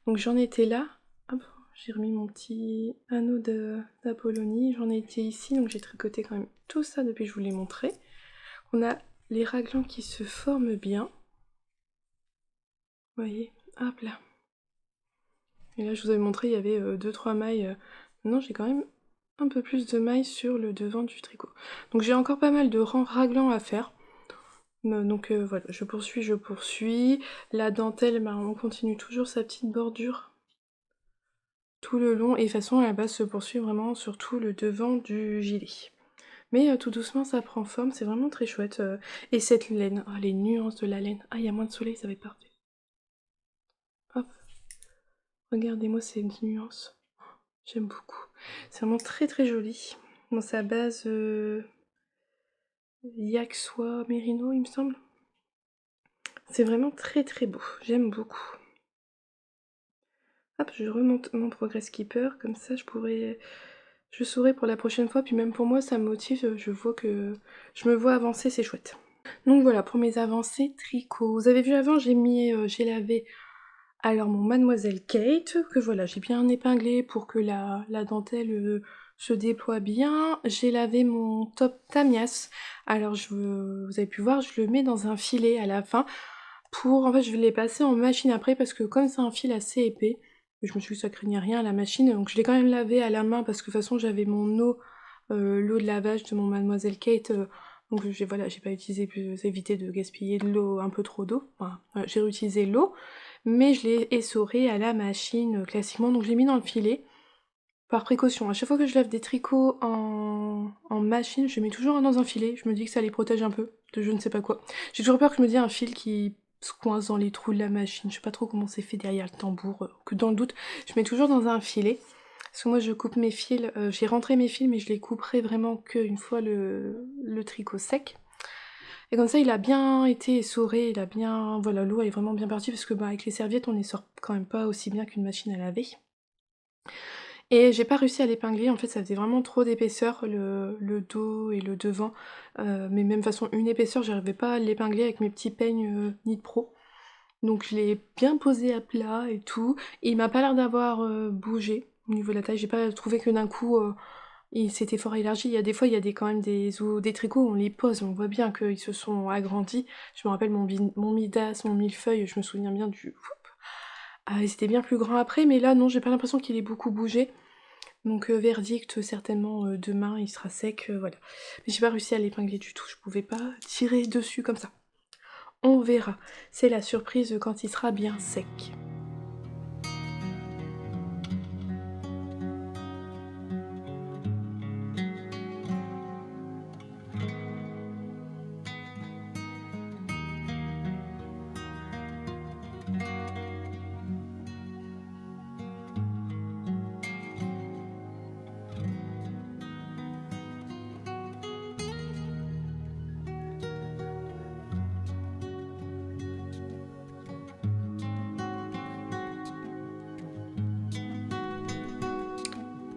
Donc j'en étais là. Hop, j'ai remis mon petit anneau d'Apollonie, j'en étais ici, donc j'ai tricoté quand même tout ça depuis que je vous l'ai montré. On a les raglans qui se forment bien. Vous voyez, hop là. Et là je vous avais montré, il y avait 2-3 mailles. Maintenant j'ai quand même un peu plus de mailles sur le devant du tricot. Donc j'ai encore pas mal de rangs raglans à faire. Donc voilà, je poursuis. La dentelle, bah, on continue toujours sa petite bordure tout le long, et de toute façon elle va se poursuivre vraiment sur tout le devant du gilet. Mais tout doucement ça prend forme, c'est vraiment très chouette. Et cette laine, oh, les nuances de la laine, ah il y a moins de soleil, ça va être parfait. Hop, regardez-moi ces nuances, j'aime beaucoup. C'est vraiment très très joli. Dans sa base yak soie mérino il me semble. C'est vraiment très très beau, j'aime beaucoup. Hop, je remonte mon progress keeper, comme ça je saurai pour la prochaine fois, puis même pour moi ça me motive, je me vois avancer, c'est chouette. Donc voilà pour mes avancées tricot. Vous avez vu avant, j'ai lavé alors mon Mademoiselle Kate, que voilà, j'ai bien épinglé pour que la dentelle se déploie bien. J'ai lavé mon top Tamias. Alors vous avez pu voir, je le mets dans un filet à la fin. En fait, je vais les passer en machine après parce que comme c'est un fil assez épais, je me suis dit que ça craignait rien à la machine, donc je l'ai quand même lavé à la main parce que de toute façon j'avais mon eau, l'eau de lavage de mon Mademoiselle Kate, donc voilà, j'ai pas utilisé, j'ai évité de gaspiller de l'eau, un peu trop d'eau, enfin, j'ai réutilisé l'eau, mais je l'ai essoré à la machine classiquement, donc je l'ai mis dans le filet. Par précaution, à chaque fois que je lave des tricots en machine, je les mets toujours dans un filet, je me dis que ça les protège un peu de je ne sais pas quoi. J'ai toujours peur que je me dise un fil qui se coince dans les trous de la machine, je sais pas trop comment c'est fait derrière le tambour, que dans le doute, je mets toujours dans un filet. Parce que moi je coupe mes fils, j'ai rentré mes fils mais je les couperai vraiment qu'une fois le tricot sec. Et comme ça il a bien été essoré, voilà, l'eau est vraiment bien partie parce que bah, avec les serviettes on essore quand même pas aussi bien qu'une machine à laver. Et j'ai pas réussi à l'épingler, en fait ça faisait vraiment trop d'épaisseur, le dos et le devant, mais même façon une épaisseur, j'arrivais pas à l'épingler avec mes petits peignes Knit Pro. Donc je l'ai bien posé à plat et tout, et il m'a pas l'air d'avoir bougé au niveau de la taille, j'ai pas trouvé que d'un coup il s'était fort élargi. Il y a des fois, quand même des tricots, on les pose, on voit bien qu'ils se sont agrandis. Je me rappelle mon Midas, mon millefeuille, je me souviens bien du... Ah, ils étaient bien plus grands après, mais là non, j'ai pas l'impression qu'il ait beaucoup bougé. Donc verdict, certainement demain il sera sec, voilà. Mais j'ai pas réussi à l'épingler du tout, je pouvais pas tirer dessus comme ça. On verra, c'est la surprise quand il sera bien sec.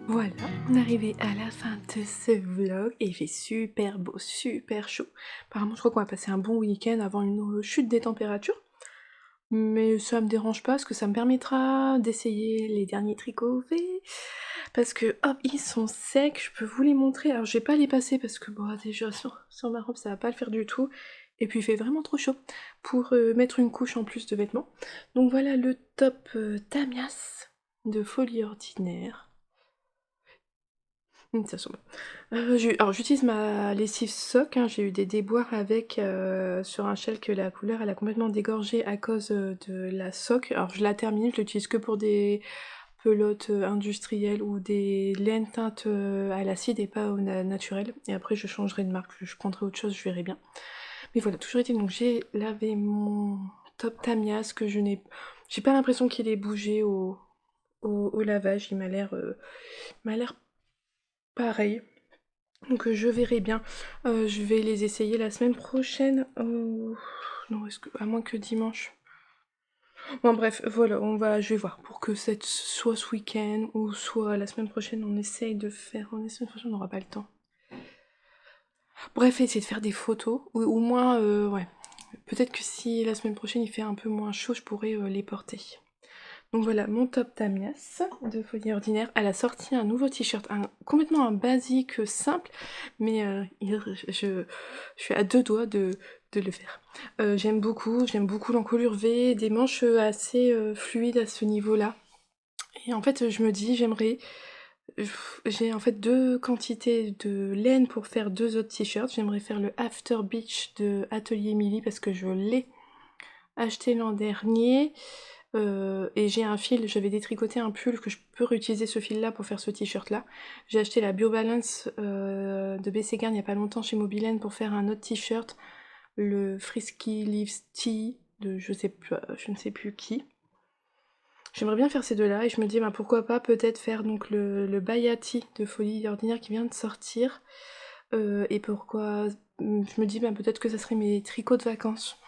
Voilà, on est arrivé à la fin de ce vlog et il fait super beau, super chaud. Apparemment je crois qu'on va passer un bon week-end avant une chute des températures. mais ça me dérange pas parce que ça me permettra d'essayer les derniers tricots V. Parce que hop, ils sont secs, je peux vous les montrer. Alors je vais pas les passer parce que bon, déjà sur ma robe ça va pas le faire du tout. Et puis il fait vraiment trop chaud pour mettre une couche en plus de vêtements. Donc voilà le top Tamias de Folie Ordinaire. Ça sombre. Alors j'utilise ma lessive sock, hein, j'ai eu des déboires avec sur un shell que la couleur elle a complètement dégorgé à cause de la sock. Alors je la termine, je l'utilise que pour des pelotes industrielles ou des laines teintes à l'acide et pas au naturel. Et après je changerai de marque, je prendrai autre chose, je verrai bien. Mais voilà, toujours été, donc j'ai lavé mon top Tamias que je n'ai... J'ai pas l'impression qu'il ait bougé au lavage, il m'a l'air pareil. Donc je verrai bien. Je vais les essayer la semaine prochaine. Non, à moins que dimanche. Bon bref, voilà, je vais voir pour que soit ce week-end ou soit la semaine prochaine, on essaye de faire. La semaine prochaine, on n'aura pas le temps. Bref, essayer de faire des photos. Ou au moins, ouais. Peut-être que si la semaine prochaine il fait un peu moins chaud, je pourrais les porter. Donc voilà, mon top Tamias de Folie Ordinaire. Elle a sorti un nouveau t-shirt, complètement un basique simple, mais je suis à deux doigts de le faire. J'aime beaucoup l'encolure V, des manches assez fluides à ce niveau-là. Et en fait, je me dis, j'ai en fait deux quantités de laine pour faire deux autres t-shirts. J'aimerais faire le After Beach de Atelier Milly parce que je l'ai acheté l'an dernier. Et j'ai un fil, j'avais détricoté un pull que je peux réutiliser ce fil là pour faire ce t-shirt là. J'ai acheté la BioBalance de Bességarn il n'y a pas longtemps chez Mobilène pour faire un autre t-shirt, le Frisky Leaves Tea de je ne sais plus qui. J'aimerais bien faire ces deux là et je me dis bah, pourquoi pas peut-être faire donc le Bayati de Folie Ordinaire qui vient de sortir. Et pourquoi je me dis bah, peut-être que ça serait mes tricots de vacances.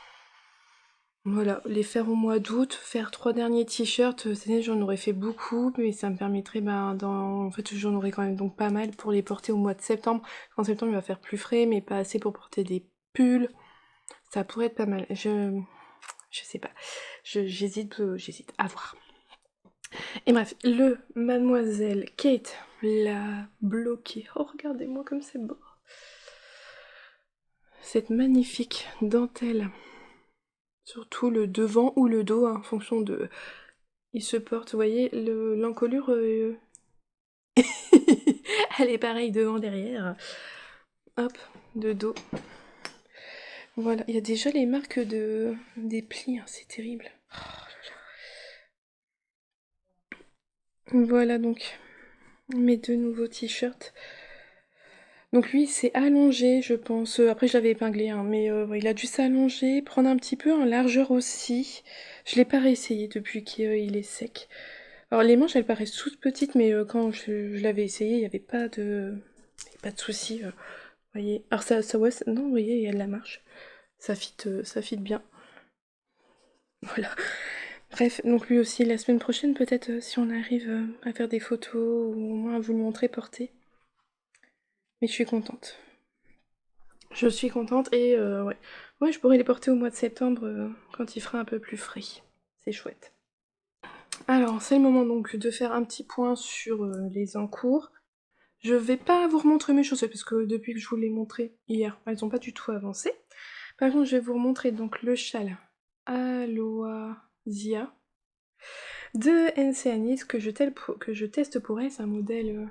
Voilà, les faire au mois d'août, faire 3 derniers t-shirts, cette année j'en aurais fait beaucoup, mais ça me permettrait, en fait j'en aurais quand même donc pas mal pour les porter au mois de septembre. En septembre il va faire plus frais, mais pas assez pour porter des pulls. Ça pourrait être pas mal. Je sais pas. J'hésite à voir. Et bref, le Mademoiselle Kate l'a bloqué. Oh regardez-moi comme c'est beau. Cette magnifique dentelle. Surtout le devant ou le dos, hein, en fonction de... Il se porte, vous voyez, l'encolure... Elle est pareille devant, derrière. Hop, de dos. Voilà, il y a déjà les marques des plis, hein, c'est terrible. Voilà donc mes deux nouveaux t-shirts. Donc lui, c'est allongé, je pense. Après, je l'avais épinglé, hein, mais il a dû s'allonger, prendre un petit peu en largeur aussi. Je l'ai pas réessayé depuis qu'il est sec. Alors les manches, elles paraissent toutes petites, mais quand je l'avais essayé, il n'y avait pas de souci. Vous voyez. Alors ouais, non, vous voyez, il y a de la marche. Ça fit bien. Voilà. Bref, donc lui aussi, la semaine prochaine, peut-être, si on arrive à faire des photos, ou au moins à vous le montrer porté. Mais je suis contente. Je suis contente et ouais. Ouais, je pourrais les porter au mois de septembre quand il fera un peu plus frais. C'est chouette. Alors, c'est le moment donc de faire un petit point sur les encours. Je vais pas vous remontrer mes chaussettes parce que depuis que je vous les ai montrées hier, elles ont pas du tout avancé. Par contre, je vais vous remontrer donc le châle Aloasia de NC Anis que je teste pour elle. C'est un modèle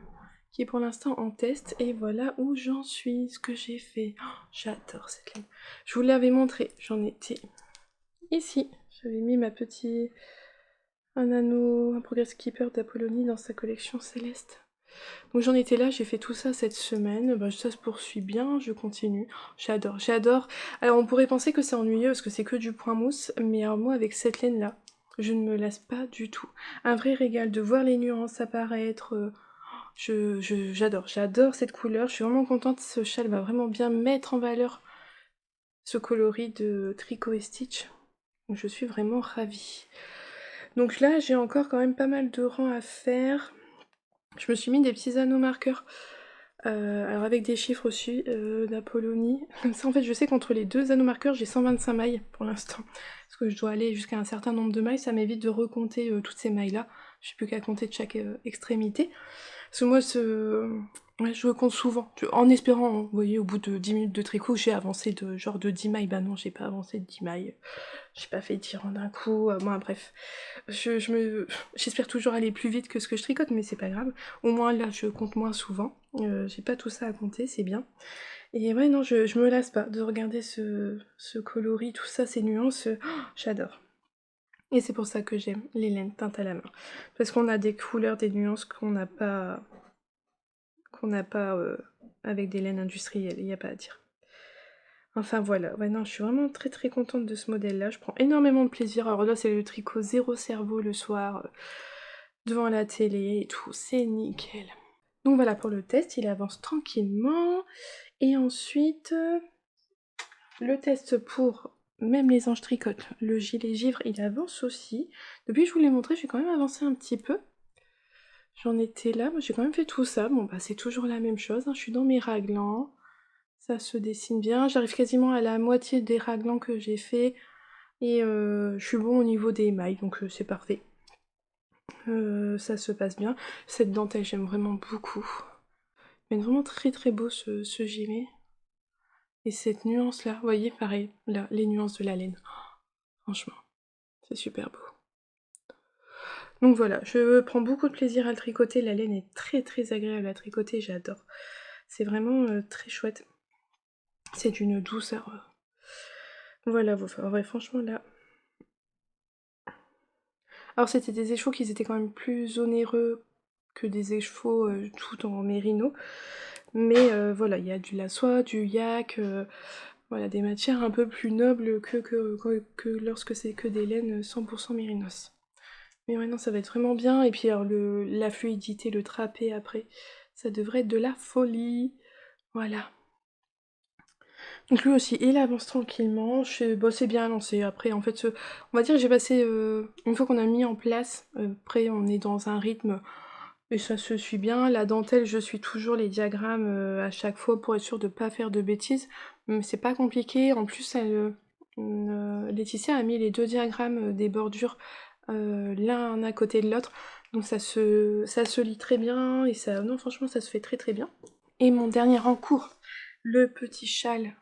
qui est pour l'instant en test. Et voilà où j'en suis, ce que j'ai fait. Oh, j'adore cette laine. Je vous l'avais montré, j'en étais ici. J'avais mis un Progress Keeper d'Apollonie dans sa collection Céleste. Donc j'en étais là, j'ai fait tout ça cette semaine, ça se poursuit bien, je continue. J'adore. Alors on pourrait penser que c'est ennuyeux parce que c'est que du point mousse, mais alors moi avec cette laine là, je ne me lasse pas du tout. Un vrai régal de voir les nuances apparaître. J'adore cette couleur, je suis vraiment contente, ce châle va vraiment bien mettre en valeur ce coloris de Tricot et Stitch. Donc je suis vraiment ravie. Donc là j'ai encore quand même pas mal de rangs à faire. Je me suis mis des petits anneaux marqueurs, alors avec des chiffres aussi d'Apollonie. Comme ça en fait je sais qu'entre les deux anneaux marqueurs j'ai 125 mailles pour l'instant. Parce parce que je dois aller jusqu'à un certain nombre de mailles, ça m'évite de recompter toutes ces mailles-là. Je n'ai plus qu'à compter de chaque extrémité. Parce que moi, ouais, je compte souvent, en espérant, hein, vous voyez, au bout de 10 minutes de tricot, j'ai avancé de genre de 10 mailles. Bah non, j'ai pas avancé de 10 mailles. J'ai pas fait 10 rangs d'un coup. Bon, bref. J'espère toujours aller plus vite que ce que je tricote, mais c'est pas grave. Au moins là, je compte moins souvent. J'ai pas tout ça à compter, c'est bien. Et ouais, non, je me lasse pas de regarder ce coloris, tout ça, ces nuances. J'adore. Et c'est pour ça que j'aime les laines teintes à la main. Parce qu'on a des couleurs, des nuances qu'on n'a pas avec des laines industrielles, il n'y a pas à dire. Enfin voilà, ouais non, je suis vraiment très très contente de ce modèle-là, je prends énormément de plaisir. Alors là, c'est le tricot zéro cerveau le soir, devant la télé et tout, c'est nickel. Donc voilà pour le test, il avance tranquillement. Et ensuite, le test pour même les anges tricotent, le gilet givre, il avance aussi. Depuis que je vous l'ai montré, j'ai quand même avancé un petit peu. J'en étais là, moi j'ai quand même fait tout ça. Bon bah c'est toujours la même chose, hein. Je suis dans mes raglans, ça se dessine bien. J'arrive quasiment à la moitié des raglans que j'ai fait. Et je suis bon au niveau des mailles, donc c'est parfait. Ça se passe bien. Cette dentelle, j'aime vraiment beaucoup. Mais vraiment très très beau ce gilet. Et cette nuance là, vous voyez, pareil, là, les nuances de la laine. Franchement, c'est super beau. Donc voilà, je prends beaucoup de plaisir à le tricoter. La laine est très très agréable à tricoter, j'adore. C'est vraiment très chouette. C'est d'une douceur. Voilà, ouais, franchement là. Alors c'était des écheveaux qui étaient quand même plus onéreux que des écheveaux tout en mérino. Mais voilà, il y a de la soie, du yak, voilà, des matières un peu plus nobles que lorsque c'est que des laines 100% mérinos. Mais maintenant ça va être vraiment bien. Et puis alors la fluidité, le trapé après, ça devrait être de la folie. Voilà. Donc lui aussi, il avance tranquillement, bon, c'est bien lancé. Après, en fait, on va dire que j'ai passé, une fois qu'on a mis en place, après on est dans un rythme, et ça se suit bien. La dentelle, je suis toujours les diagrammes à chaque fois pour être sûre de pas faire de bêtises. Mais c'est pas compliqué. En plus, Laetitia a mis les deux diagrammes des bordures l'un à côté de l'autre. Donc ça se lit très bien et ça, non, franchement, ça se fait très très bien. Et mon dernier en cours, le petit châle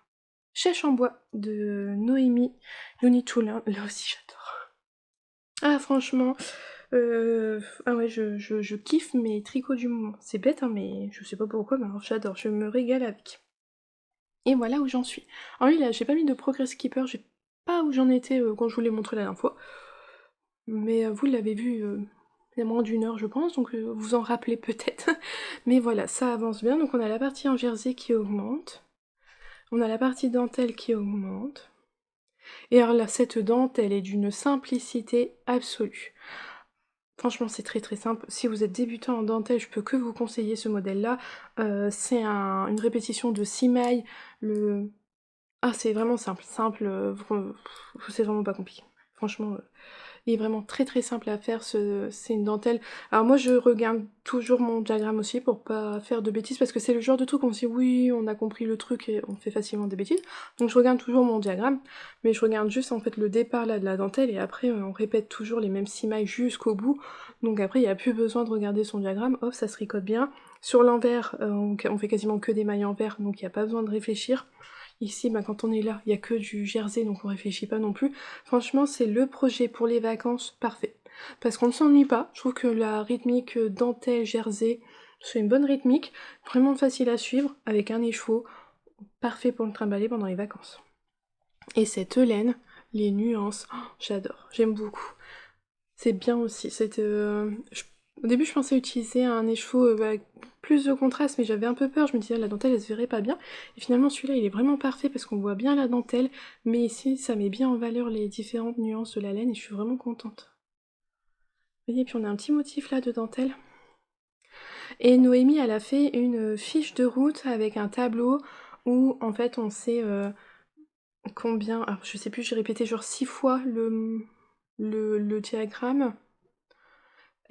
Chèche en bois de Noémie Lunitoulin, là aussi j'adore. Ah franchement, ah ouais, je kiffe mes tricots du moment. C'est bête hein, mais je sais pas pourquoi, mais alors j'adore, je me régale avec. Et voilà où j'en suis. Alors oui là, j'ai pas mis de progress keeper, j'ai pas où j'en étais quand je vous l'ai montré la dernière fois. Mais vous l'avez vu il y a moins d'une heure je pense, donc vous en rappelez peut-être. Mais voilà, ça avance bien, donc on a la partie en jersey qui augmente. On a la partie dentelle qui augmente. Et alors là, cette dentelle est d'une simplicité absolue. Franchement, c'est très très simple. Si vous êtes débutant en dentelle, je peux que vous conseiller ce modèle-là. C'est une répétition de 6 mailles. Ah, c'est vraiment simple. Simple, c'est vraiment pas compliqué. Franchement, il est vraiment très très simple à faire, c'est une dentelle. Alors moi je regarde toujours mon diagramme aussi pour pas faire de bêtises parce que c'est le genre de truc où on se dit oui on a compris le truc et on fait facilement des bêtises. Donc je regarde toujours mon diagramme, mais je regarde juste en fait le départ là de la dentelle et après on répète toujours les mêmes 6 mailles jusqu'au bout. Donc après il n'y a plus besoin de regarder son diagramme, hop ça se ricote bien. Sur l'envers, on fait quasiment que des mailles envers donc il n'y a pas besoin de réfléchir. Ici, bah, quand on est là, il n'y a que du jersey, donc on réfléchit pas non plus. Franchement, c'est le projet pour les vacances parfait. Parce qu'on ne s'ennuie pas. Je trouve que la rythmique dentelle, jersey, c'est une bonne rythmique. Vraiment facile à suivre, avec un écheveau. Parfait pour le trimballer pendant les vacances. Et cette laine, les nuances, oh, j'adore, j'aime beaucoup. C'est bien aussi. Au début, je pensais utiliser un écheveau avec plus de contraste, mais j'avais un peu peur. Je me disais, la dentelle, elle se verrait pas bien. Et finalement, celui-là, il est vraiment parfait parce qu'on voit bien la dentelle. Mais ici, ça met bien en valeur les différentes nuances de la laine et je suis vraiment contente. Vous voyez, puis on a un petit motif là de dentelle. Et Noémie, elle a fait une fiche de route avec un tableau où, en fait, on sait combien... Alors, je sais plus, j'ai répété genre 6 fois le diagramme.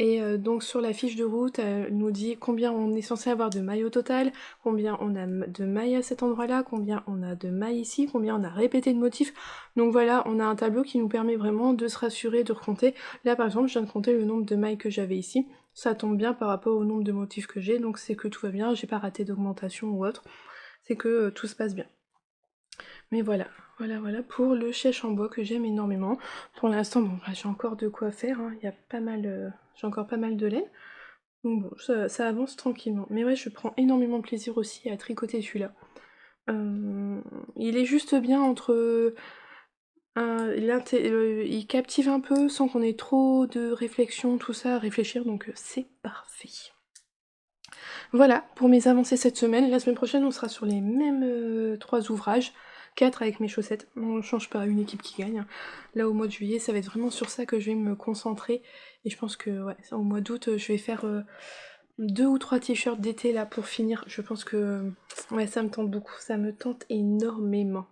Et donc sur la fiche de route, elle nous dit combien on est censé avoir de mailles au total, combien on a de mailles à cet endroit-là, combien on a de mailles ici, combien on a répété de motifs. Donc voilà, on a un tableau qui nous permet vraiment de se rassurer, de recompter. Là par exemple, je viens de compter le nombre de mailles que j'avais ici. Ça tombe bien par rapport au nombre de motifs que j'ai, donc c'est que tout va bien, j'ai pas raté d'augmentation ou autre. C'est que tout se passe bien. Mais voilà, voilà pour le chèche en bois que j'aime énormément. Pour l'instant, bon, bah, j'ai encore de quoi faire, hein. Il y a pas mal, j'ai encore pas mal de laine. Donc bon, ça avance tranquillement. Mais ouais, je prends énormément de plaisir aussi à tricoter celui-là. Il est juste bien entre... il captive un peu sans qu'on ait trop de réflexion, tout ça à réfléchir, donc c'est parfait. Voilà pour mes avancées cette semaine. La semaine prochaine, on sera sur les mêmes 3 ouvrages. 4 avec mes chaussettes. On ne change pas, une équipe qui gagne, hein. Là, au mois de juillet, ça va être vraiment sur ça que je vais me concentrer. Et je pense que, ouais, au mois d'août, je vais faire 2 ou 3 t-shirts d'été, là, pour finir. Je pense que, ouais, ça me tente beaucoup. Ça me tente énormément.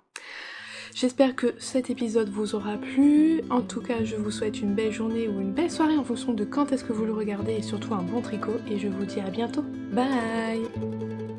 J'espère que cet épisode vous aura plu. En tout cas, je vous souhaite une belle journée ou une belle soirée en fonction de quand est-ce que vous le regardez et surtout un bon tricot. Et je vous dis à bientôt. Bye!